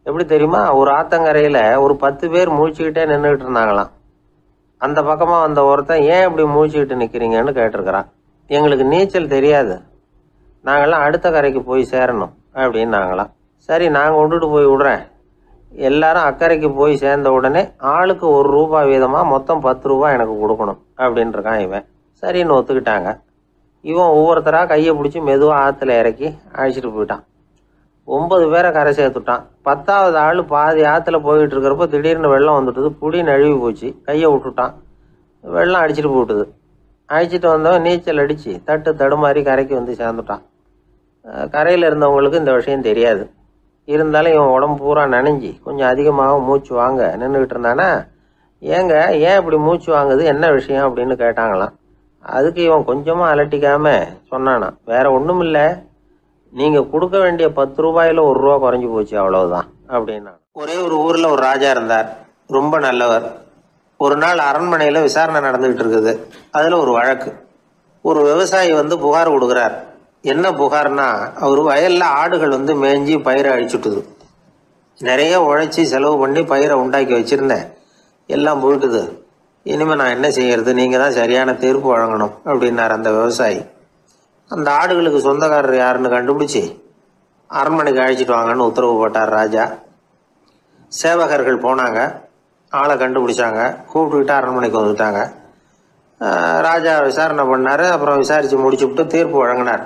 எப்படி தெரியுமா? ஒரு ஆத்தங்கரையில் ஒரு 10 பேர் முழிச்சுக்கிட்டே நின்றுக்கிட்டு இருந்தாங்களாம். அந்த பக்கமாக வந்த ஒருத்தன் ஏன் இப்படி முழிச்சுக்கிட்டு நிற்கிறீங்கன்னு கேட்டிருக்கிறான். எங்களுக்கு நீச்சல் தெரியாது, நாங்கள்லாம் அடுத்த கரைக்கு போய் சேரணும் அப்படின்னாங்களாம். சரி நான் கொண்டுட்டு போய் விடுறேன். எல்லாரும் அக்கறைக்கு போய் சேர்ந்த உடனே ஆளுக்கு ₹1 வீதமாக மொத்தம் ₹10 எனக்கு கொடுக்கணும் அப்படின்ட்டுருக்கான் இவன். சரின்னு ஒத்துக்கிட்டாங்க. இவன் ஒவ்வொருத்தராக கையை பிடிச்சி மெதுவாக ஆற்றுல இறக்கி அழைச்சிட்டு போயிட்டான். 9 பேரை கரை சேர்த்துட்டான். 10வது ஆள் பாதி ஆற்றுல போயிட்டு இருக்கிறப்போ திடீர்னு வெள்ளம் வந்துட்டுது. புடி நழுவி போச்சு. கையை விட்டுட்டான். வெள்ளம் அடிச்சுட்டு போட்டுது. அழைச்சிட்டு வந்தவன் நீச்சல் அடித்து தட்டு தடுமாறி கரைக்கு வந்து சேர்ந்துட்டான். கரையில் இருந்தவங்களுக்கு இந்த விஷயம் தெரியாது. இருந்தாலும் இவன் உடம்பு பூரா நனைஞ்சி கொஞ்சம் அதிகமாக மூச்சு வாங்க நின்றுக்கிட்டு இருந்தானா, ஏங்க ஏன் இப்படி மூச்சு வாங்குது, என்ன விஷயம் அப்படின்னு கேட்டாங்களாம். அதுக்கு இவன் கொஞ்சமாக அலட்டிக்காம சொன்னானா, வேற ஒன்றும் இல்லை, நீங்கள் கொடுக்க வேண்டிய ₹10ல் ₹1 குறைஞ்சி போச்சு அவ்வளவுதான் அப்படின்னா. ஒரே ஒரு ஊரில் ஒரு ராஜா இருந்தார். ரொம்ப நல்லவர். ஒரு நாள் அரண்மனையில் விசாரணை நடந்துகிட்டு இருக்குது. அதில் ஒரு வழக்கு. ஒரு விவசாயி வந்து புகார் கொடுக்குறார். என்ன புகார்னா, அவர் வயலில் ஆடுகள் வந்து மேய்ஞ்சி பயிரை அழிச்சுட்டுது. நிறைய உழைச்சி செலவு பண்ணி பயிரை உண்டாக்கி வச்சுருந்தேன், எல்லாம் போயிட்டுது. இனிமேல் நான் என்ன செய்யறது, நீங்கள் தான் சரியான தீர்ப்பு வழங்கணும் அப்படின்னார் அந்த விவசாயி. அந்த ஆடுகளுக்கு சொந்தக்காரர் யாருன்னு கண்டுபிடிச்சி அரண்மனைக்கு அழைச்சிட்டு வாங்கன்னு உத்தரவு போட்டார் ராஜா. சேவகர்கள் போனாங்க, ஆளை கண்டுபிடிச்சாங்க, கூப்பிட்டுக்கிட்டு அரண்மனைக்கு வந்துட்டாங்க. ராஜா விசாரணை பண்ணார். அப்புறம் விசாரித்து முடிச்சுவிட்டு தீர்ப்பு வழங்கினார்.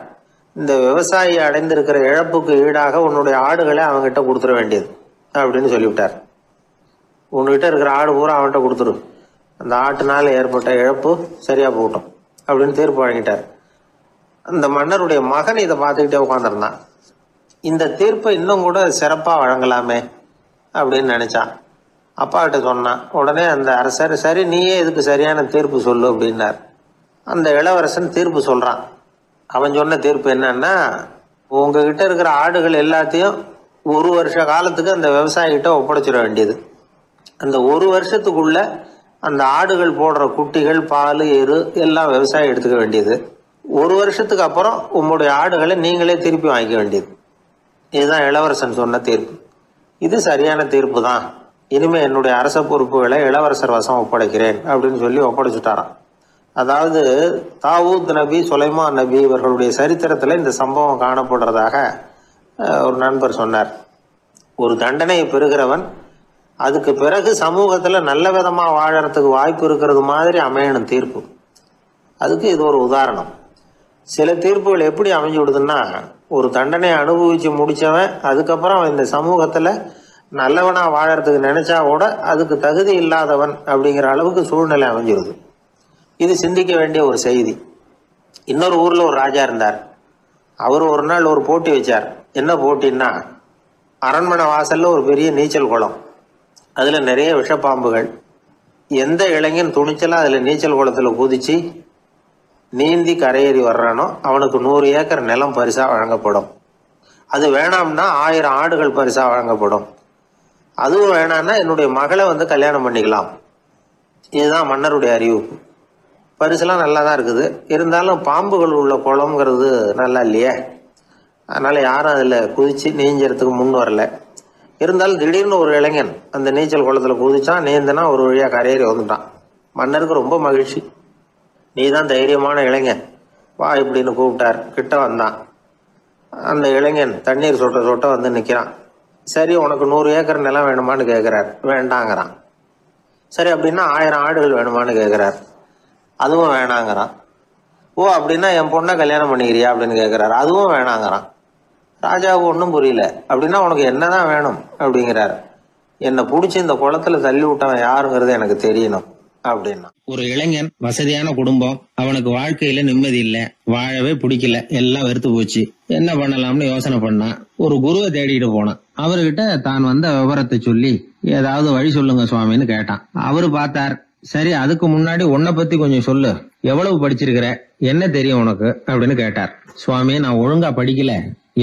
இந்த விவசாயி அடைந்திருக்கிற இழப்புக்கு ஈடாக உன்னுடைய ஆடுகளை அவங்ககிட்ட கொடுத்துட வேண்டியது அப்படின்னு சொல்லிவிட்டார். உன்கிட்ட இருக்கிற ஆடு பூரா அவன்கிட்ட கொடுத்துரு, அந்த ஆட்டுனால ஏற்பட்ட இழப்பு சரியாக போகட்டும் அப்படின்னு தீர்ப்பு வழங்கிட்டார். அந்த மன்னருடைய மகன் இதை பார்த்துக்கிட்டே உட்காந்துருந்தான். இந்த தீர்ப்பை இன்னும் கூட சிறப்பாக வழங்கலாமே அப்படின்னு நினைச்சான். அப்பா கிட்ட சொன்னான். உடனே அந்த அரசர், சரி நீயே இதுக்கு சரியான தீர்ப்பு சொல்லு அப்படின்னார். அந்த இளவரசன் தீர்ப்பு சொல்றான். அவன் சொன்ன தீர்ப்பு என்னன்னா, உங்ககிட்ட இருக்கிற ஆடுகள் எல்லாத்தையும் 1 வருஷ காலத்துக்கு அந்த விவசாயிகிட்ட ஒப்படைச்சிட வேண்டியது. அந்த 1 வருஷத்துக்குள்ள அந்த ஆடுகள் போடுற குட்டிகள், பால், எரு எல்லாம் விவசாயி எடுத்துக்க வேண்டியது. 1 வருஷத்துக்கு அப்புறம் உங்களுடைய ஆடுகளை நீங்களே திருப்பி வாங்கிக்க வேண்டியது. இதுதான் இளவரசன் சொன்ன தீர்ப்பு. இது சரியான தீர்ப்பு தான். இனிமே என்னுடைய அரச பொறுப்புகளை இளவரசர் வசம் ஒப்படைக்கிறேன் அப்படின்னு சொல்லி ஒப்படைச்சுட்டாராம். அதாவது தாவூத் நபி, சுலைமான் நபி இவர்களுடைய சரித்திரத்தில் இந்த சம்பவம் காணப்படுறதாக ஒரு நண்பர் சொன்னார். ஒரு தண்டனையை பெறுகிறவன் அதுக்கு பிறகு சமூகத்தில் நல்ல விதமாக வாழறதுக்கு வாய்ப்பு இருக்கிறது மாதிரி அமையணும் தீர்ப்பு. அதுக்கு இது ஒரு உதாரணம். சில தீர்ப்புகள் எப்படி அமைஞ்சு விடுதுன்னா, ஒரு தண்டனையை அனுபவித்து முடித்தவன் அதுக்கப்புறம் இந்த சமூகத்தில் நல்லவனா வாழறதுக்கு நினைச்சா கூட அதுக்கு தகுதி இல்லாதவன் அப்படிங்கிற அளவுக்கு சூழ்நிலை அமைஞ்சிருது. இது சிந்திக்க வேண்டிய ஒரு செய்தி. இன்னொரு ஊர்ல ஒரு ராஜா இருந்தார். அவர் ஒரு நாள் ஒரு போட்டி வச்சார். என்ன போட்டின்னா, அரண்மனை வாசல்ல ஒரு பெரிய நீச்சல் குளம், அதுல நிறைய விஷப்பாம்புகள். எந்த இளைஞன் துணிச்சலா அதுல நீச்சல் குளத்துல குதிச்சு நீந்தி கரையேறி வர்றானோ அவனுக்கு 100 ஏக்கர் நிலம் பரிசா வழங்கப்படும். அது வேணாம்னா 1000 ஆடுகள் பரிசா வழங்கப்படும். அதுவும் வேணான்னா என்னுடைய மகளை வந்து கல்யாணம் பண்ணிக்கலாம். இதுதான் மன்னருடைய அறிவிப்பு. பரிசுலாம் நல்லா தான் இருக்குது. இருந்தாலும் பாம்புகள் உள்ள குளம்ங்கிறது நல்லா இல்லையே, அதனால யாரும் அதில் குதிச்சு நீஞ்சறதுக்கு முன் வரல. இருந்தாலும் திடீர்னு ஒரு இளைஞன் அந்த நீச்சல் குளத்தில் குதிச்சான். நீந்தனா ஒரு வழியாக கரையேறி வந்துட்டான். மன்னருக்கு ரொம்ப மகிழ்ச்சி. நீ தான் தைரியமான இளைஞன், வா இப்படின்னு கூப்பிட்டார். கிட்ட வந்தான். அந்த இளைஞன் தண்ணீர் சொட்ட சொட்ட வந்து நிற்கிறான். சரி, உனக்கு 100 ஏக்கர் நிலம் வேணுமான்னு கேட்குறார். வேண்டாங்கிறான். சரி, அப்படின்னா 1000 ஆடுகள் வேணுமான்னு கேட்குறார். அதுவும் வேணாங்கிறான். ஓ, அப்படின்னா என் பொண்ணை கல்யாணம் பண்ணிக்கிறியா அப்படின்னு கேட்குறாரு. அதுவும் வேணாங்கிறான். ராஜாவுக்கு ஒன்றும் புரியல. அப்படின்னா உனக்கு என்னதான் வேணும் அப்படிங்கிறார். என்னை பிடிச்சி இந்த குளத்துல தள்ளி விட்டவன் யாருங்கிறது எனக்கு தெரியணும் அப்படின்னா. ஒரு இளைஞன், வசதியான குடும்பம், அவனுக்கு வாழ்க்கையில நிம்மதி இல்ல, வாழவே பிடிக்கல, எல்லாம் வெறுத்து போச்சு. என்ன பண்ணலாம்னு யோசனை பண்ணான். ஒரு குருவை தேடிட்டு போனான். அவர்கிட்ட தான் வந்த விவரத்தை சொல்லி ஏதாவது வழி சொல்லுங்க சுவாமின்னு கேட்டான். அவரு பார்த்தார். சரி, அதுக்கு முன்னாடி உன்னை பத்தி கொஞ்சம் சொல்லு, எவ்வளவு படிச்சிருக்கிற, என்ன தெரியும் உனக்கு அப்படின்னு கேட்டார். சுவாமி, நான் ஒழுங்கா படிக்கல,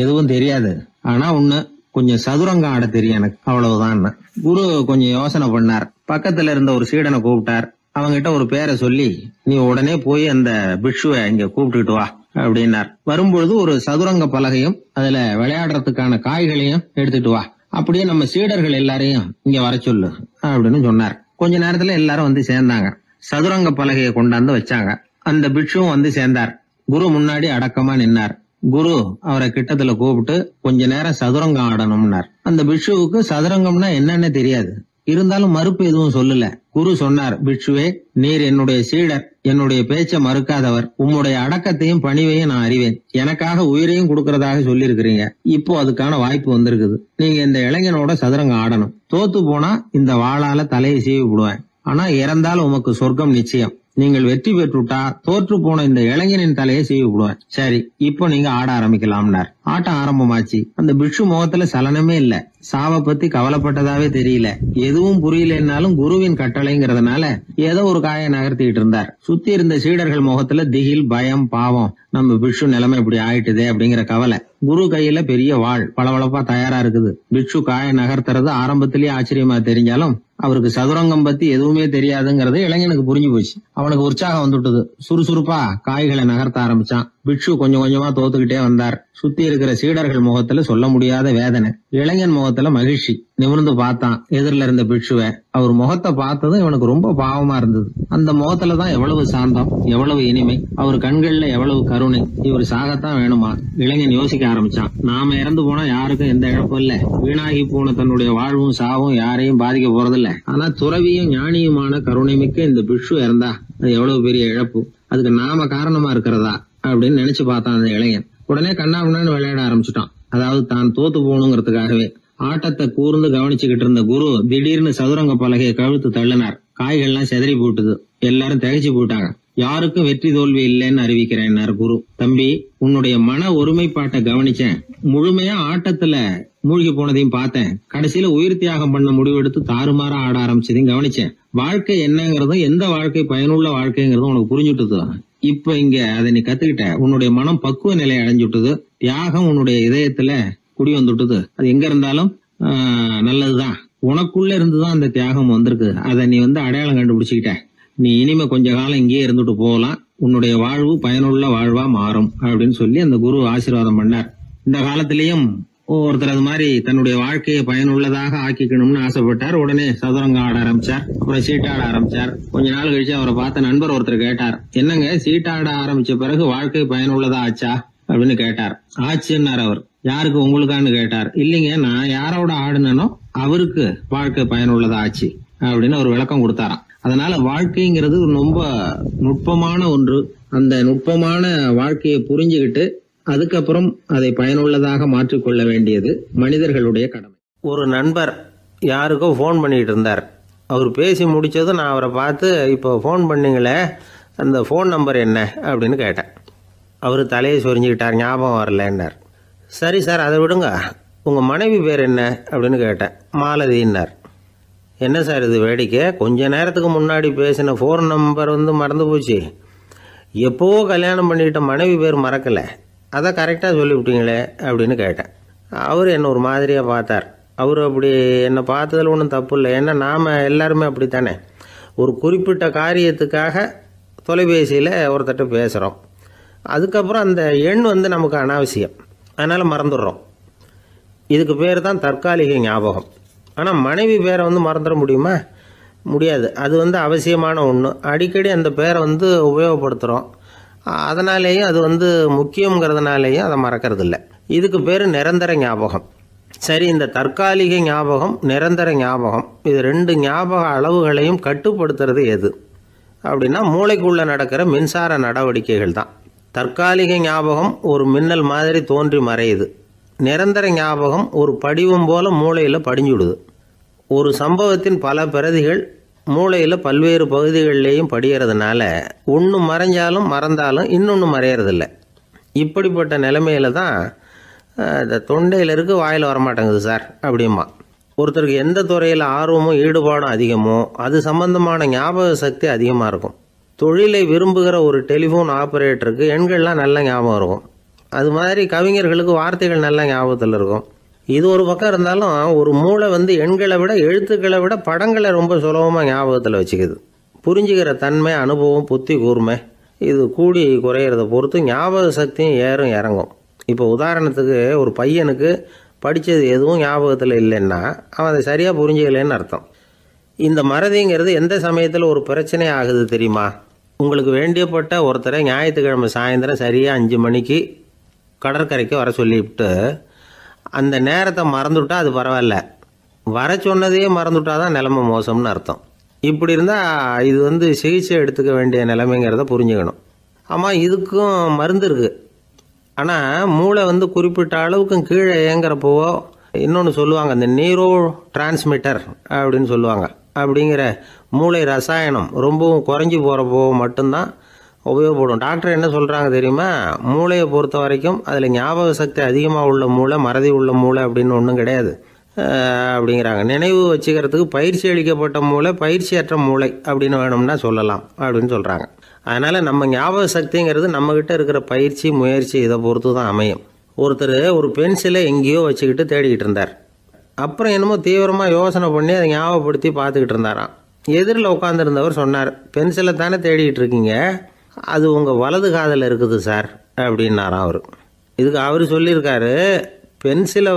எதுவும் தெரியாது, ஆனா ஒண்ணு, கொஞ்சம் சதுரங்கம் ஆட தெரியும் எனக்கு, அவ்வளவுதான். குரு கொஞ்சம் யோசனை பண்ணார். பக்கத்துல இருந்த ஒரு சீடனை கூப்பிட்டார். அவங்கிட்ட ஒரு பேரை சொல்லி, நீ உடனே போய் அந்த பிக்ஷுவை இங்க கூப்பிட்டுட்டு வா அப்படின்னார். வரும்பொழுது ஒரு சதுரங்க பலகையும் அதுல விளையாடுறதுக்கான காய்களையும் எடுத்துட்டு வா, அப்படியே நம்ம சீடர்கள் எல்லாரையும் இங்க வர சொல்லு அப்படின்னு சொன்னார். கொஞ்ச நேரத்துல எல்லாரும் வந்து சேர்ந்தாங்க. சதுரங்க பலகையை கொண்டாந்து வச்சாங்க. அந்த பிக்ஷுவும் வந்து சேர்ந்தார். குரு முன்னாடி அடக்கமா நின்னார். குரு அவரை கிட்டத்துல கூப்பிட்டு கொஞ்ச நேரம் சதுரங்கம் ஆடணும்னார். அந்த பிக்ஷுவுக்கு சதுரங்கம்னா என்னன்னு தெரியாது. இருந்தாலும் மறுப்பு எதுவும் சொல்லல. குரு சொன்னார், பிக்ஷுவே, நீர் என்னுடைய சீடர், என்னுடைய பேச்சை மறுக்காதவர், உம்முடைய அடக்கத்தையும் பணிவையும் நான் அறிவேன். எனக்காக உயிரையும் கொடுக்கறதாக சொல்லி இருக்கிறீங்க. இப்போ அதுக்கான வாய்ப்பு வந்திருக்குது. நீங்க இந்த இளைஞனோட சதுரங்கம் ஆடணும். தோத்து போனா இந்த வாளால தலையை சீவி விடுவேன். ஆனா இறந்தால் உமக்கு சொர்க்கம் நிச்சயம். நீங்கள் வெற்றி பெற்றுட்டா தோற்று போன இந்த இளைஞனின் தலையை சீவி விடுவேன். சரி, இப்போ நீங்க ஆட ஆரம்பிக்கலாம்னார். ஆட்டம் ஆரம்பமாச்சு. அந்த பிக்ஷு முகத்துல சலனமே இல்ல. சாவை பத்தி கவலைப்பட்டதாவே தெரியல. எதுவும் புரியலன்னாலும் குருவின் கட்டளைங்கிறதுனால ஏதோ ஒரு காயை நகர்த்திட்டு இருந்தார். சுத்தி இருந்த சீடர்கள் முகத்துல திகில், பயம், பாவம், நம்ம பிக்ஷு நிலைமை இப்படி ஆயிட்டுதே அப்படிங்கிற கவலை. குரு கையில பெரிய வாள் பளபளப்பா தயாரா இருக்குது. பிக்ஷு காயை நகர்த்துறது ஆரம்பத்திலேயே ஆச்சரியமா தெரிஞ்சாலும் அவருக்கு சதுரங்கம் பத்தி எதுவுமே தெரியாதுங்கிறது இளைஞனுக்கு புரிஞ்சு போச்சு. அவனுக்கு உற்சாகம் வந்துட்டது. சுறுசுறுப்பா காய்களை நகர்த்த ஆரம்பிச்சான். பிக்ஷு கொஞ்சம் கொஞ்சமா தோத்துக்கிட்டே வந்தார். சுத்தி இருக்கிற சீடர்கள் முகத்துல சொல்ல முடியாத வேதனை, இளைஞன் முகத்துல மகிழ்ச்சி. நிமிர்ந்து பார்த்தான் எதிரில இருந்த பிக்ஷுவை. அவர் முகத்தை பார்த்ததும் இவனுக்கு ரொம்ப பாவமா இருந்தது. அந்த முகத்துலதான் எவ்வளவு சாந்தம், எவ்வளவு இனிமை, அவர் கண்கள்ல எவ்வளவு கருணை. இவர் சாகத்தான் வேணுமா? இளைஞன் யோசிக்க ஆரம்பிச்சான். நாம இறந்து போனா யாருக்கும் எந்த இழப்பும் இல்ல. வீணாகி போன தன்னுடைய வாழ்வும் சாவும் யாரையும் பாதிக்க போறதில்ல. ஆனா துறவியும் ஞானியுமான கருணை மிக்க இந்த பிக்ஷு இறந்தா அது எவ்வளவு பெரிய இழப்பு. அதுக்கு நாம காரணமா இருக்கிறதா அப்படின்னு நினைச்சு பார்த்தான் அந்த இளைஞன். உடனே கண்ணாமண்ணான்னு விளையாட ஆரம்பிச்சுட்டான். அதாவது தான் தோத்து போகணுங்கிறதுக்காகவே. ஆட்டத்தை கூர்ந்து கவனிச்சுக்கிட்டு இருந்த குரு திடீர்னு சதுரங்க பலகையை கழுத்து தள்ளினார். காய்கள்லாம் செதறி போட்டுது. எல்லாரும் திகைச்சு போயிட்டாங்க. யாருக்கும் வெற்றி தோல்வி இல்லைன்னு அறிவிக்கிறேன் குரு. தம்பி, உன்னுடைய மன ஒருமைப்பாட்டை கவனிச்சேன். முழுமையா ஆட்டத்துல மூழ்கி போனதையும் பார்த்தேன். கடைசியில உயிர் தியாகம் பண்ண முடிவெடுத்து தாறுமாறா ஆட ஆரம்பிச்சதையும் கவனிச்சேன். வாழ்க்கை என்னங்கிறதும் எந்த வாழ்க்கை பயனுள்ள வாழ்க்கைங்கிறதும் உனக்கு புரிஞ்சுட்டுது. இப்ப இங்க அதை நீ கத்துக்கிட்ட. உன்னுடைய மனம் பக்குவ நிலை அடைஞ்சுட்டுது. தியாகம் உன்னுடைய இதயத்துல குடி வந்துட்டுது. அது எங்க இருந்தாலும் நல்லதுதான். உனக்குள்ள இருந்துதான் அந்த தியாகம் வந்திருக்கு. அதை நீ அடையாளம் கண்டுபிடிச்சுக்கிட்ட. நீ இனிமே கொஞ்ச காலம் இங்கேயே இருந்துட்டு போகலாம். உன்னுடைய வாழ்வு பயனுள்ள வாழ்வா மாறும் அப்படின்னு சொல்லி அந்த குரு ஆசீர்வாதம் பண்ணார். இந்த காலத்திலயும் ஒருத்தர் அது மாதிரி தன்னுடைய வாழ்க்கையை பயனுள்ளதாக ஆக்கிக்கணும்னு ஆசைப்பட்டார். உடனே சதுரங்கம் ஆட ஆரம்பிச்சார். அப்புறம் சீட்டாட ஆரம்பிச்சார். கொஞ்ச நாள் கழிச்சு அவரை பார்த்த நண்பர் ஒருத்தர் கேட்டார், என்னங்க சீட்டாட ஆரம்பிச்ச பிறகு வாழ்க்கை பயனுள்ளதா ஆச்சா அப்படின்னு கேட்டார். ஆச்சுன்னார் அவர். யாருக்கு, உங்களுக்கான்னு கேட்டார். இல்லைங்க, நான் யாரோட ஆடுனோ அவருக்கு வாழ்க்கை பயனுள்ளதா ஆச்சு அப்படின்னு ஒரு விளக்கம் கொடுத்தாராம். அதனால வாழ்க்கைங்கிறது ரொம்ப நுட்பமான ஒன்று. அந்த நுட்பமான வாழ்க்கையை புரிஞ்சுக்கிட்டு அதுக்கப்புறம் அதை பயனுள்ளதாக மாற்றிக்கொள்ள வேண்டியது மனிதர்களுடைய கடமை. ஒரு நண்பர் யாருக்கோ ஃபோன் பண்ணிட்டு இருந்தார். அவர் பேசி முடிச்சதும் நான் அவரை பார்த்து, இப்போ ஃபோன் பண்ணீங்களே, அந்த ஃபோன் நம்பர் என்ன அப்படின்னு கேட்டேன். அவர் தலையை சொரிஞ்சுக்கிட்டார். ஞாபகம் வரலன்னார். சரி சார், அதை விடுங்க, உங்கள் மனைவி பேர் என்ன அப்படின்னு கேட்டேன். மாலதின்னார். என்ன சார் இது வேடிக்கை, கொஞ்ச நேரத்துக்கு முன்னாடி பேசின ஃபோன் நம்பர் மறந்து போச்சு. எப்போவோ கல்யாணம் பண்ணிக்கிட்ட மனைவி பேர் மறக்கலை, அதை கரெக்டாக சொல்லிவிட்டீங்களே அப்படின்னு கேட்டேன். அவர் என்ன ஒரு மாதிரியாக பார்த்தார். அவர் அப்படி என்னை பார்த்ததில் ஒன்றும் தப்பு இல்லை. ஏன்னா நாம் எல்லாருமே அப்படித்தானே. ஒரு குறிப்பிட்ட காரியத்துக்காக தொலைபேசியில் ஒருத்தட்ட பேசுகிறோம். அதுக்கப்புறம் அந்த எண் நமக்கு அனாவசியம், அதனால் மறந்துடுறோம். இதுக்கு பேர் தான் தற்காலிக ஞாபகம். ஆனால் மனைவி பேரை மறந்துட முடியுமா? முடியாது. அது அவசியமான ஒன்று. அடிக்கடி அந்த பேரை உபயோகப்படுத்துகிறோம். அதனாலேயும் அது முக்கியங்கிறதுனாலேயும் அதை மறக்கறதில்ல. இதுக்கு பேர் நிரந்தர ஞாபகம். சரி, இந்த தற்காலிக ஞாபகம், நிரந்தர ஞாபகம், இது 2 ஞாபக அளவுகளையும் கட்டுப்படுத்துறது எது அப்படின்னா மூளைக்குள்ளே நடக்கிற மின்சார நடவடிக்கைகள் தான். தற்காலிக ஞாபகம் ஒரு மின்னல் மாதிரி தோன்றி மறையுது. நிரந்தர ஞாபகம் ஒரு படிவம் போல மூளையில் படிஞ்சுடுது. ஒரு சம்பவத்தின் பல பிரதிகள் மூளையில் பல்வேறு பகுதிகளிலேயும் படிகிறதுனால ஒன்று மறைஞ்சாலும் மறந்தாலும் இன்னொன்று மறையறதில்லை. இப்படிப்பட்ட நிலைமையில தான் இந்த தொண்டையில் இருக்கு, வாயில் வரமாட்டேங்குது சார் அப்படிமா. ஒருத்தருக்கு எந்த துறையில் ஆர்வமும் ஈடுபாடும் அதிகமோ அது சம்பந்தமான ஞாபக சக்தி அதிகமாக இருக்கும். தொழிலை விரும்புகிற ஒரு டெலிஃபோன் ஆப்ரேட்டருக்கு எண்கள்லாம் நல்ல ஞாபகம் இருக்கும். அது மாதிரி கவிஞர்களுக்கு வார்த்தைகள் நல்ல ஞாபகத்தில் இருக்கும். இது ஒரு பக்கம் இருந்தாலும் ஒரு மூளை எண்களை விட எழுத்துக்களை விட படங்களை ரொம்ப சுலபமாக ஞாபகத்தில் வச்சுக்குது. புரிஞ்சுக்கிற தன்மை, அனுபவம், புத்தி கூர்மை இது கூடி குறையிறத பொறுத்து ஞாபக சக்தியும் ஏறும் இறங்கும். இப்போ உதாரணத்துக்கு ஒரு பையனுக்கு படித்தது எதுவும் ஞாபகத்தில் இல்லைன்னா அவன் அதை சரியாக புரிஞ்சுக்கலைன்னு அர்த்தம். இந்த மறதிங்கிறது எந்த சமயத்தில் ஒரு பிரச்சனை ஆகுது தெரியுமா? உங்களுக்கு வேண்டியப்பட்ட ஒருத்தரை ஞாயிற்றுக்கிழமை சாயந்தரம் சரியாக 5 மணிக்கு கடற்கரைக்கு வர சொல்லிவிட்டு அந்த நேரத்தை மறந்துவிட்டா அது பரவாயில்ல, வர சொன்னதையே மறந்துவிட்டா தான் நிலைமை மோசம்னு அர்த்தம். இப்படி இருந்தால் இது சிகிச்சை எடுத்துக்க வேண்டிய நிலைமைங்கிறத புரிஞ்சுக்கணும். ஆமாம், இதுக்கும் மருந்து இருக்குது. ஆனால் மூளை குறிப்பிட்ட அளவுக்கும் கீழே இயங்குறப்போவோ இன்னொன்று சொல்லுவாங்க, இந்த நியூரோ டிரான்ஸ்மிட்டர் அப்படின்னு சொல்லுவாங்க. அப்படிங்கிற மூளை ரசாயனம் ரொம்பவும் குறைஞ்சி போகிறப்போ மட்டும்தான் உபயோகப்படும். டாக்டர் என்ன சொல்கிறாங்க தெரியுமா? மூளையை பொறுத்த வரைக்கும் அதில் ஞாபக சக்தி அதிகமாக உள்ள மூளை, மறதி உள்ள மூளை அப்படின்னு ஒன்றும் கிடையாது அப்படிங்கிறாங்க. நினைவு வச்சுக்கிறதுக்கு பயிற்சி அளிக்கப்பட்ட மூளை, பயிற்சியற்ற மூளை அப்படின்னு வேணும்னா சொல்லலாம் அப்படின்னு சொல்கிறாங்க. அதனால் நம்ம ஞாபக சக்திங்கிறது நம்மக்கிட்ட இருக்கிற பயிற்சி, முயற்சி இதை பொறுத்து தான் அமையும். ஒருத்தர் ஒரு பென்சிலை எங்கேயோ வச்சுக்கிட்டு தேடிக்கிட்டு இருந்தார். அப்புறம் என்னமோ தீவிரமாக யோசனை பண்ணி அதை ஞாபகப்படுத்தி பார்த்துக்கிட்டு இருந்தாராம். எதிரில் உட்காந்துருந்தவர் சொன்னார், பென்சிலை தானே தேடிக்கிட்டு இருக்கீங்க, அது உங்கள் வலது காதில் இருக்குது சார் அப்படின்னாராம் அவர். இதுக்கு அவர் சொல்லியிருக்காரு, பென்சிலை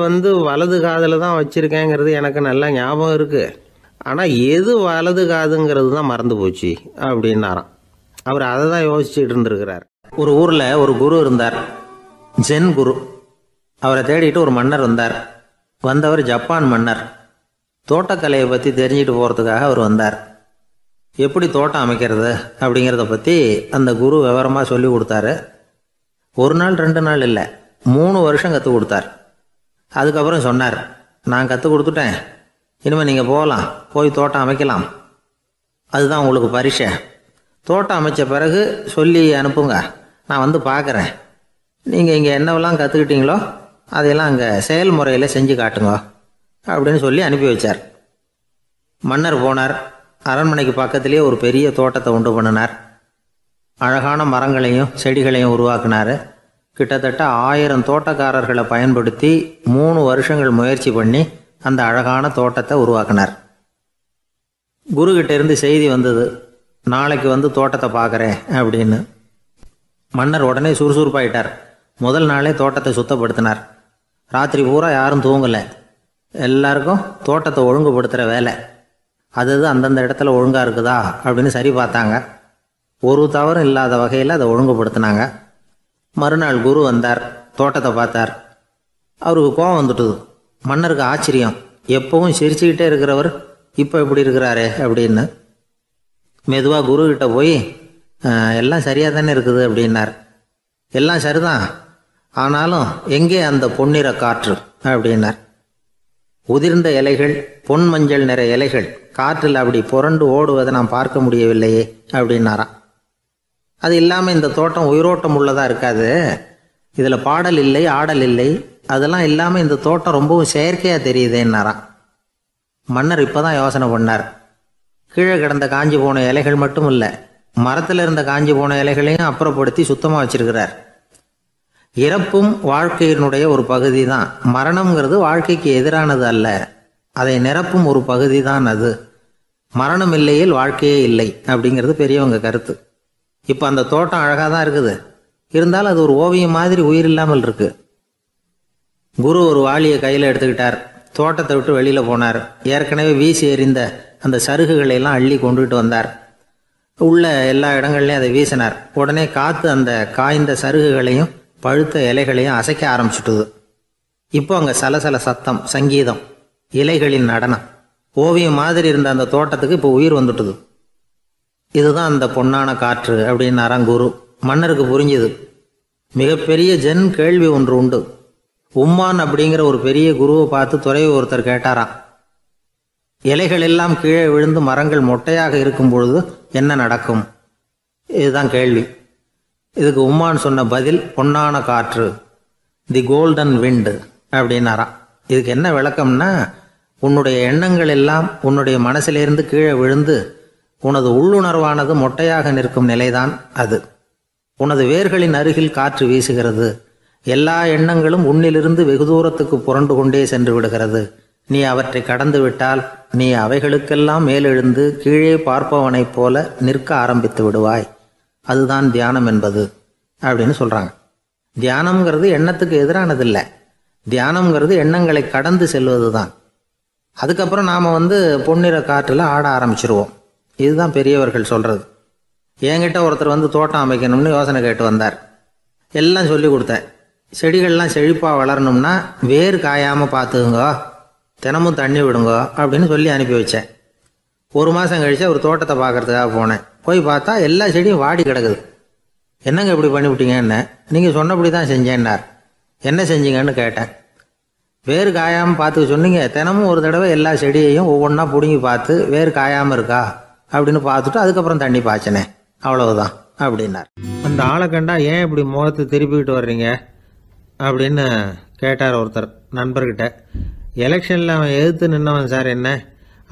வலது காதில் தான் வச்சுருக்கேங்கிறது எனக்கு நல்லா ஞாபகம் இருக்குது, ஆனால் எது வலது காதுங்கிறது தான் மறந்து போச்சு அப்படின்னாராம். அவர் அதை தான் யோசிச்சுட்டு இருந்திருக்கிறார். ஒரு ஊரில் ஒரு குரு இருந்தார், ஜென் குரு. அவரை தேடிட்டு ஒரு மன்னர் வந்தார். வந்தவர் ஜப்பான் மன்னர். தோட்டக்கலையை பற்றி தெரிஞ்சுட்டு போகிறதுக்காக அவர் வந்தார். எப்படி தோட்டம் அமைக்கிறது அப்படிங்கிறத பற்றி அந்த குரு விவரமாக சொல்லி கொடுத்தாரு. 1 நாள் 2 நாள் இல்லை, 3 வருஷம் கற்றுக் கொடுத்தார். அதுக்கப்புறம் சொன்னார், நான் கற்றுக் கொடுத்துட்டேன், இனிமேல் நீங்கள் போகலாம், போய் தோட்டம் அமைக்கலாம், அதுதான் உங்களுக்கு பரிசை. தோட்டம் அமைச்ச பிறகு சொல்லி அனுப்புங்க, நான் பார்க்குறேன். நீங்கள் இங்கே என்னவெல்லாம் கற்றுக்கிட்டீங்களோ அதையெல்லாம் அங்கே செயல்முறையில் செஞ்சு காட்டுங்க அப்படின்னு சொல்லி அனுப்பி வச்சார். மன்னர் போனார். அரண்மனைக்கு பக்கத்திலே ஒரு பெரிய தோட்டத்தை உண்டு பண்ணினார். அழகான மரங்களையும் செடிகளையும் உருவாக்கினார். கிட்டத்தட்ட 1000 தோட்டக்காரர்களை பயன்படுத்தி 3 வருஷங்கள் முயற்சி பண்ணி அந்த அழகான தோட்டத்தை உருவாக்கினார். குருக்கிட்ட இருந்து செய்தி வந்தது, நாளைக்கு தோட்டத்தை பார்க்குறேன் அப்படின்னு. மன்னர் உடனே சுறுசுறுப்பாயிட்டார். முதல் நாளே தோட்டத்தை சுத்தப்படுத்தினார். ராத்திரி பூரா யாரும் தூங்கலை. எல்லாருக்கும் தோட்டத்தை ஒழுங்குபடுத்துகிற வேலை. அது அந்தந்த இடத்துல ஒழுங்காக இருக்குதா அப்படின்னு சரி பார்த்தாங்க. ஒரு தவறும் இல்லாத வகையில் அதை ஒழுங்குபடுத்தினாங்க. மறுநாள் குரு வந்தார், தோட்டத்தை பார்த்தார். அவருக்கு கோபம் வந்துட்டுது. மன்னருக்கு ஆச்சரியம், எப்பவும் சிரிச்சுக்கிட்டே இருக்கிறவர் இப்போ இப்படி இருக்கிறாரே அப்படின்னு. மெதுவாக குருக்கிட்ட போய் எல்லாம் சரியாக தானே இருக்குது அப்படின்னார். எல்லாம் சரிதான், ஆனாலும் எங்கே அந்த பொன்னிற காற்று அப்படின்னார். உதிர்ந்த இலைகள், பொன் மஞ்சள் நிற இலைகள் காற்றில் அப்படி புரண்டு ஓடுவதை நான் பார்க்க முடியவில்லையே அப்படின்னாராம். அது இல்லாமல் இந்த தோட்டம் உயிரோட்டம் உள்ளதாக இருக்காது, இதில் பாடல் இல்லை, ஆடல் இல்லை, அதெல்லாம் இல்லாமல் இந்த தோட்டம் ரொம்பவும் செயற்கையாக தெரியுதேன்னாராம். மன்னர் இப்போ தான் யோசனை பண்ணார். கீழே கிடந்த காஞ்சி போன இலைகள் மட்டும் இல்லை, மரத்தில் இருந்த காஞ்சி போன இலைகளையும் அப்புறப்படுத்தி சுத்தமாக வச்சிருக்கிறார். இறப்பும் வாழ்க்கையினுடைய ஒரு பகுதி தான். மரணம்ங்கிறது வாழ்க்கைக்கு எதிரானது அல்ல, அதை நிரப்பும் ஒரு பகுதி தான் அது. மரணம் இல்லையில் வாழ்க்கையே இல்லை அப்படிங்கிறது பெரியவங்க கருத்து. இப்போ அந்த தோட்டம் அழகாக தான் இருக்குது, இருந்தாலும் அது ஒரு ஓவியம் மாதிரி உயிர் இல்லாமல் இருக்கு. குரு ஒரு வாளியை கையில் எடுத்துக்கிட்டார். தோட்டத்தை விட்டு வெளியில் போனார். ஏற்கனவே வீசி எறிந்த அந்த சருகுகளை எல்லாம் அள்ளி கொண்டுகிட்டு வந்தார். உள்ள எல்லா இடங்கள்லையும் அதை வீசினார். உடனே காற்று அந்த காய்ந்த சருகுகளையும் பழுத்த இலைகளையும் அசைக்க ஆரம்பிச்சுட்டுது. இப்போ அங்கே சலசல சத்தம், சங்கீதம், இலைகளின் நடனம், ஓவியம் மாதிரி இருந்த அந்த தோட்டத்துக்கு இப்போ உயிர் வந்துட்டுது. இதுதான் அந்த பொன்னான காற்று அப்படின்னாராம் குரு. மன்னருக்கு புரிஞ்சுது. மிகப்பெரிய ஜென் கேள்வி ஒன்று உண்டு. உம்மான் அப்படிங்கிற ஒரு பெரிய குருவை பார்த்து துறவி ஒருத்தர் கேட்டாராம், இலைகள் எல்லாம் கீழே விழுந்து மரங்கள் மொட்டையாக இருக்கும் பொழுது என்ன நடக்கும்? இதுதான் கேள்வி. இதுக்கு உம்மான் சொன்ன பதில் பொன்னான காற்று, தி கோல்டன் விண்ட் அப்படின்னாராம். இதுக்கு என்ன விளக்கம்னா, உன்னுடைய எண்ணங்கள் எல்லாம் உன்னுடைய மனசிலிருந்து கீழே விழுந்து உனது உள்ளுணர்வானது மொட்டையாக நிற்கும் நிலைதான் அது. உனது வேர்களின் அருகில் காற்று வீசுகிறது. எல்லா எண்ணங்களும் உன்னிலிருந்து வெகு தூரத்துக்கு புரண்டு கொண்டே சென்று விடுகிறது. நீ அவற்றை கடந்து விட்டால் நீ அவைகளுக்கெல்லாம் மேலெழுந்து கீழே பார்ப்பவனைப் போல நிற்க ஆரம்பித்து விடுவாய். அதுதான் தியானம் என்பது அப்படின்னு சொல்றாங்க. தியானம்ங்கிறது எண்ணத்துக்கு எதிரானதில்லை. தியானம்ங்கிறது எண்ணங்களை கடந்து செல்வது தான். அதுக்கப்புறம் நாம் பொன்னிற காற்றில் ஆட ஆரம்பிச்சிருவோம். இதுதான் பெரியவர்கள் சொல்றது. என்கிட்ட ஒருத்தர் தோட்டம் அமைக்கணும்னு யோசனை கேட்டு வந்தார். எல்லாம் சொல்லி கொடுத்தேன். செடிகள்லாம் செழிப்பாக வளரணும்னா வேர் காயாமல் பார்த்துக்குங்க, தினமும் தண்ணி விடுங்க அப்படின்னு சொல்லி அனுப்பி வச்சேன். ஒரு மாதம் கழிச்சு ஒரு தோட்டத்தை பார்க்கறதுக்காக போனேன். போய் பார்த்தா எல்லா செடியும் வாடி கிடக்குது. என்னங்க இப்படி பண்ணிவிட்டீங்கன்னு. நீங்கள் சொன்னபடி தான் செஞ்சேன்னார். என்ன செஞ்சீங்கன்னு கேட்டேன். வேர் காயாமல் பார்த்துக்க சொன்னீங்க, தினமும் ஒரு தடவை எல்லா செடியையும் ஒவ்வொன்றா பிடுங்கி பார்த்து வேர் காயாமல் இருக்கா அப்படின்னு பார்த்துட்டு அதுக்கப்புறம் தண்ணி பாய்ச்சனே, அவ்வளவுதான் அப்படின்னார். அந்த ஆளை கண்டா ஏன் இப்படி முகத்தை திருப்பிக்கிட்டு வர்றீங்க அப்படின்னு கேட்டார் ஒருத்தர் நண்பர்கிட்ட. எலெக்ஷனில் அவன் எதிர்த்து நின்னவன் சார், என்ன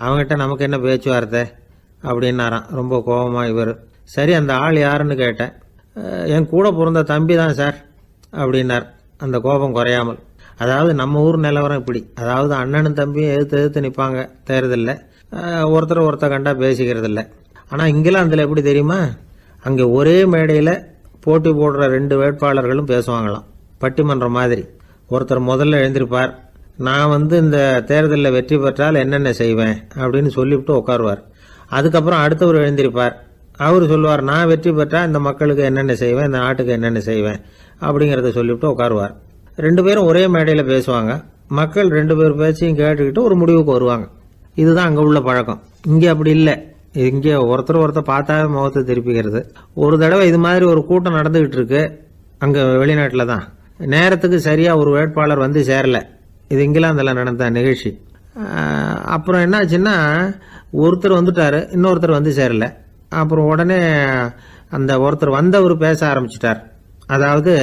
அவங்ககிட்ட நமக்கு என்ன பேச்சுவார்த்தை அப்படின்னாரான் ரொம்ப கோபமாக இவர். சரி, அந்த ஆள் யாருன்னு கேட்டேன். என் கூட பிறந்த தம்பி தான் சார் அப்படின்னார் அந்த கோபம் குறையாமல். அதாவது நம்ம ஊர் நிலவரம் இப்படி. அதாவது அண்ணனும் தம்பியும் எதிர்த்து நிற்பாங்க தேர்தலில், ஒருத்தர் கண்டா பேசிக்கிறது இல்லை. ஆனால் இங்கிலாந்தில் எப்படி தெரியுமா, அங்கே ஒரே மேடையில் போட்டி போடுற 2 வேட்பாளர்களும் பேசுவாங்களாம், பட்டிமன்றம் மாதிரி. ஒருத்தர் முதல்ல எழுந்திருப்பார், நான் இந்த தேர்தலில் வெற்றி பெற்றால் என்னென்ன செய்வேன் அப்படின்னு சொல்லிவிட்டு உட்காருவார். அதுக்கப்புறம் அடுத்தவர் எழுந்திருப்பார், அவர் சொல்லுவார், நான் வெற்றி பெற்றால் இந்த மக்களுக்கு என்னென்ன செய்வேன், இந்த நாட்டுக்கு என்னென்ன செய்வேன் அப்படிங்கிறத சொல்லிவிட்டு உட்காருவார். 2 பேரும் ஒரே மேடையில் பேசுவாங்க. மக்கள் 2 பேர் பேச்சையும் கேட்டுக்கிட்டு ஒரு முடிவுக்கு வருவாங்க. இதுதான் அங்கே உள்ள பழக்கம். இங்கே அப்படி இல்லை. இங்கே ஒருத்தர் பார்த்தாவே முகத்தை திருப்பிக்கிறது. ஒரு தடவை இது மாதிரி ஒரு கூட்டம் நடந்துகிட்டு இருக்கு அங்கே வெளிநாட்டில் தான். நேரத்துக்கு சரியாக ஒரு வேட்பாளர் சேரல. இது இங்கிலாந்தில் நடந்த நிகழ்ச்சி. அப்புறம் என்னாச்சுன்னா, ஒருத்தர் வந்துட்டாரு, இன்னொருத்தர் சேரல. அப்புறம் உடனே அந்த ஒருத்தர் வந்தவர் பேச ஆரம்பிச்சிட்டார். அதாவது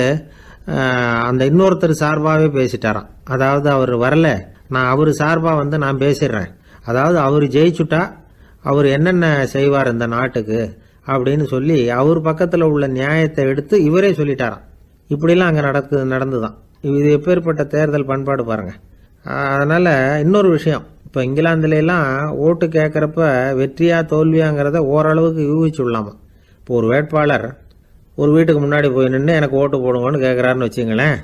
அந்த இன்னொருத்தர் சார்பாகவே பேசிட்டாராம். அதாவது அவர் வரல, நான் அவர் சார்பாக நான் பேசிடுறேன். அதாவது அவர் ஜெயிச்சுட்டா அவர் என்னென்ன செய்வார் இந்த நாட்டுக்கு அப்படின்னு சொல்லி அவர் பக்கத்தில் உள்ள நியாயத்தை எடுத்து இவரே சொல்லிட்டாராம். இப்படிலாம் அங்கே நடந்துதான். இது எப்பேற்பட்ட தேர்தல் பண்பாடு பாருங்க. அதனால இன்னொரு விஷயம், இப்போ இங்கிலாந்துலாம் ஓட்டு கேட்குறப்ப வெற்றியா தோல்வியாங்கிறத ஓரளவுக்கு யூகிச்சுடலாமா. இப்போ ஒரு வேட்பாளர் ஒரு வீட்டுக்கு முன்னாடி போய் நின்று எனக்கு ஓட்டு போடுங்கன்னு கேட்குறாருன்னு வச்சுங்களேன்,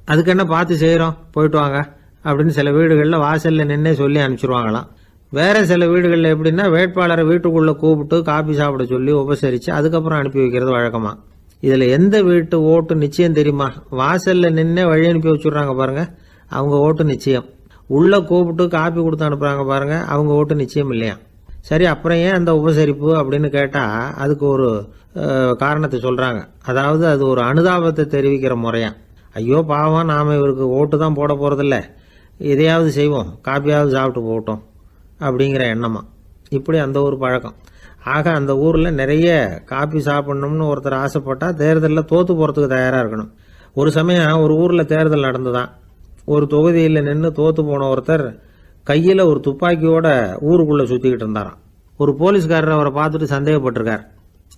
அதுக்கு என்ன பார்த்து செய்கிறோம், போயிட்டு வாங்க அப்படின்னு சில வீடுகளில் வாசலில் நின்னே சொல்லி அனுப்பிச்சிருவாங்களாம். வேற சில வீடுகளில் எப்படின்னா, வேட்பாளரை வீட்டுக்குள்ளே கூப்பிட்டு காபி சாப்பிட சொல்லி உபசரித்து அதுக்கப்புறம் அனுப்பி வைக்கிறது வழக்கமாக. இதில் எந்த வீட்டு ஓட்டு நிச்சயம் தெரியுமா? வாசலில் நின்னே வழி அனுப்பி வச்சுடுறாங்க பாருங்க, அவங்க ஓட்டு நிச்சயம். உள்ளே கூப்பிட்டு காப்பி கொடுத்து அனுப்புகிறாங்க பாருங்க, அவங்க ஓட்டு நிச்சயம் இல்லையா. சரி, அப்புறம் ஏன் அந்த உபசரிப்பு அப்படின்னு கேட்டால் அதுக்கு ஒரு காரணத்தை சொல்கிறாங்க. அதாவது அது ஒரு அனுதாபத்தை தெரிவிக்கிற முறையா. ஐயோ பாவம், நாம் இவருக்கு ஓட்டு தான் போட போகிறதில்ல, எதையாவது செய்வோம், காப்பியாவது சாப்பிட்டு போகட்டும் அப்படிங்கிற எண்ணமா. இப்படி அந்த ஒரு பழக்கம். ஆக அந்த ஊரில் நிறைய காப்பி சாப்பிடணும்னு ஒருத்தர் ஆசைப்பட்டால் தேர்தலில் தோற்று போகிறதுக்கு தயாராக இருக்கணும். ஒரு சமயம் ஒரு ஊரில் தேர்தல் நடந்துதான். ஒரு தொகுதியில் நின்று தோற்று போன ஒருத்தர் கையில் ஒரு துப்பாக்கியோட ஊருக்குள்ளே சுற்றிக்கிட்டு இருந்தாராம். ஒரு போலீஸ்காரர் அவரை பார்த்துட்டு சந்தேகப்பட்டிருக்கார்.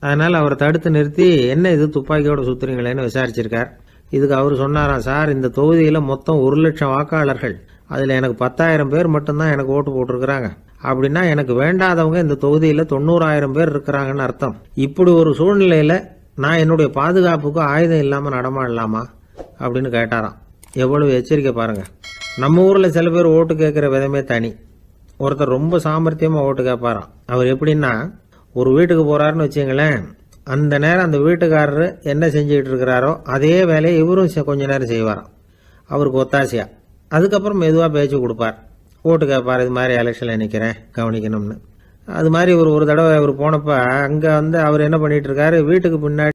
அதனால் அவரை தடுத்து நிறுத்தி, என்ன இது துப்பாக்கியோட சுற்றுறீங்களேன்னு விசாரிச்சிருக்கார். இதுக்கு அவர் சொன்னாராம், சார், இந்த தொகுதியில் மொத்தம் 1,00,000 வாக்காளர்கள், அதில் எனக்கு 10,000 பேர் மட்டும்தான் எனக்கு ஓட்டு போட்டிருக்கிறாங்க. அப்படின்னா எனக்கு வேண்டாதவங்க இந்த தொகுதியில் 90,000 பேர் இருக்கிறாங்கன்னு அர்த்தம். இப்படி ஒரு சூழ்நிலையில் நான் என்னுடைய பாதுகாப்புக்கு ஆயுதம் இல்லாமல் நடமாடலாமா அப்படின்னு கேட்டாராம். எவ்வளவு எச்சரிக்கை பாருங்கள். நம்ம ஊரில் சில பேர் ஓட்டு கேட்குற விதமே தனி. ஒருத்தர் ரொம்ப சாமர்த்தியமாக ஓட்டு கேட்பாராம். அவர் எப்படின்னா, ஒரு வீட்டுக்கு போகிறாருன்னு வச்சுங்களேன், அந்த நேரம் அந்த வீட்டுக்காரரு என்ன செஞ்சுக்கிட்டு இருக்கிறாரோ அதே வேலையை இவரும் கொஞ்ச நேரம் செய்வாராம், அவருக்கு ஒத்தாசையா. அதுக்கப்புறம் மெதுவாக பேச்சு கொடுப்பார், ஓட்டு கேட்பார், இது மாதிரி எலெக்ஷனில் நிற்கிறேன் கவனிக்கணும்னு. அது மாதிரி ஒரு தடவை அவர் போனப்போ அங்கே அவர் என்ன பண்ணிட்டு இருக்காரு, வீட்டுக்கு பின்னாடி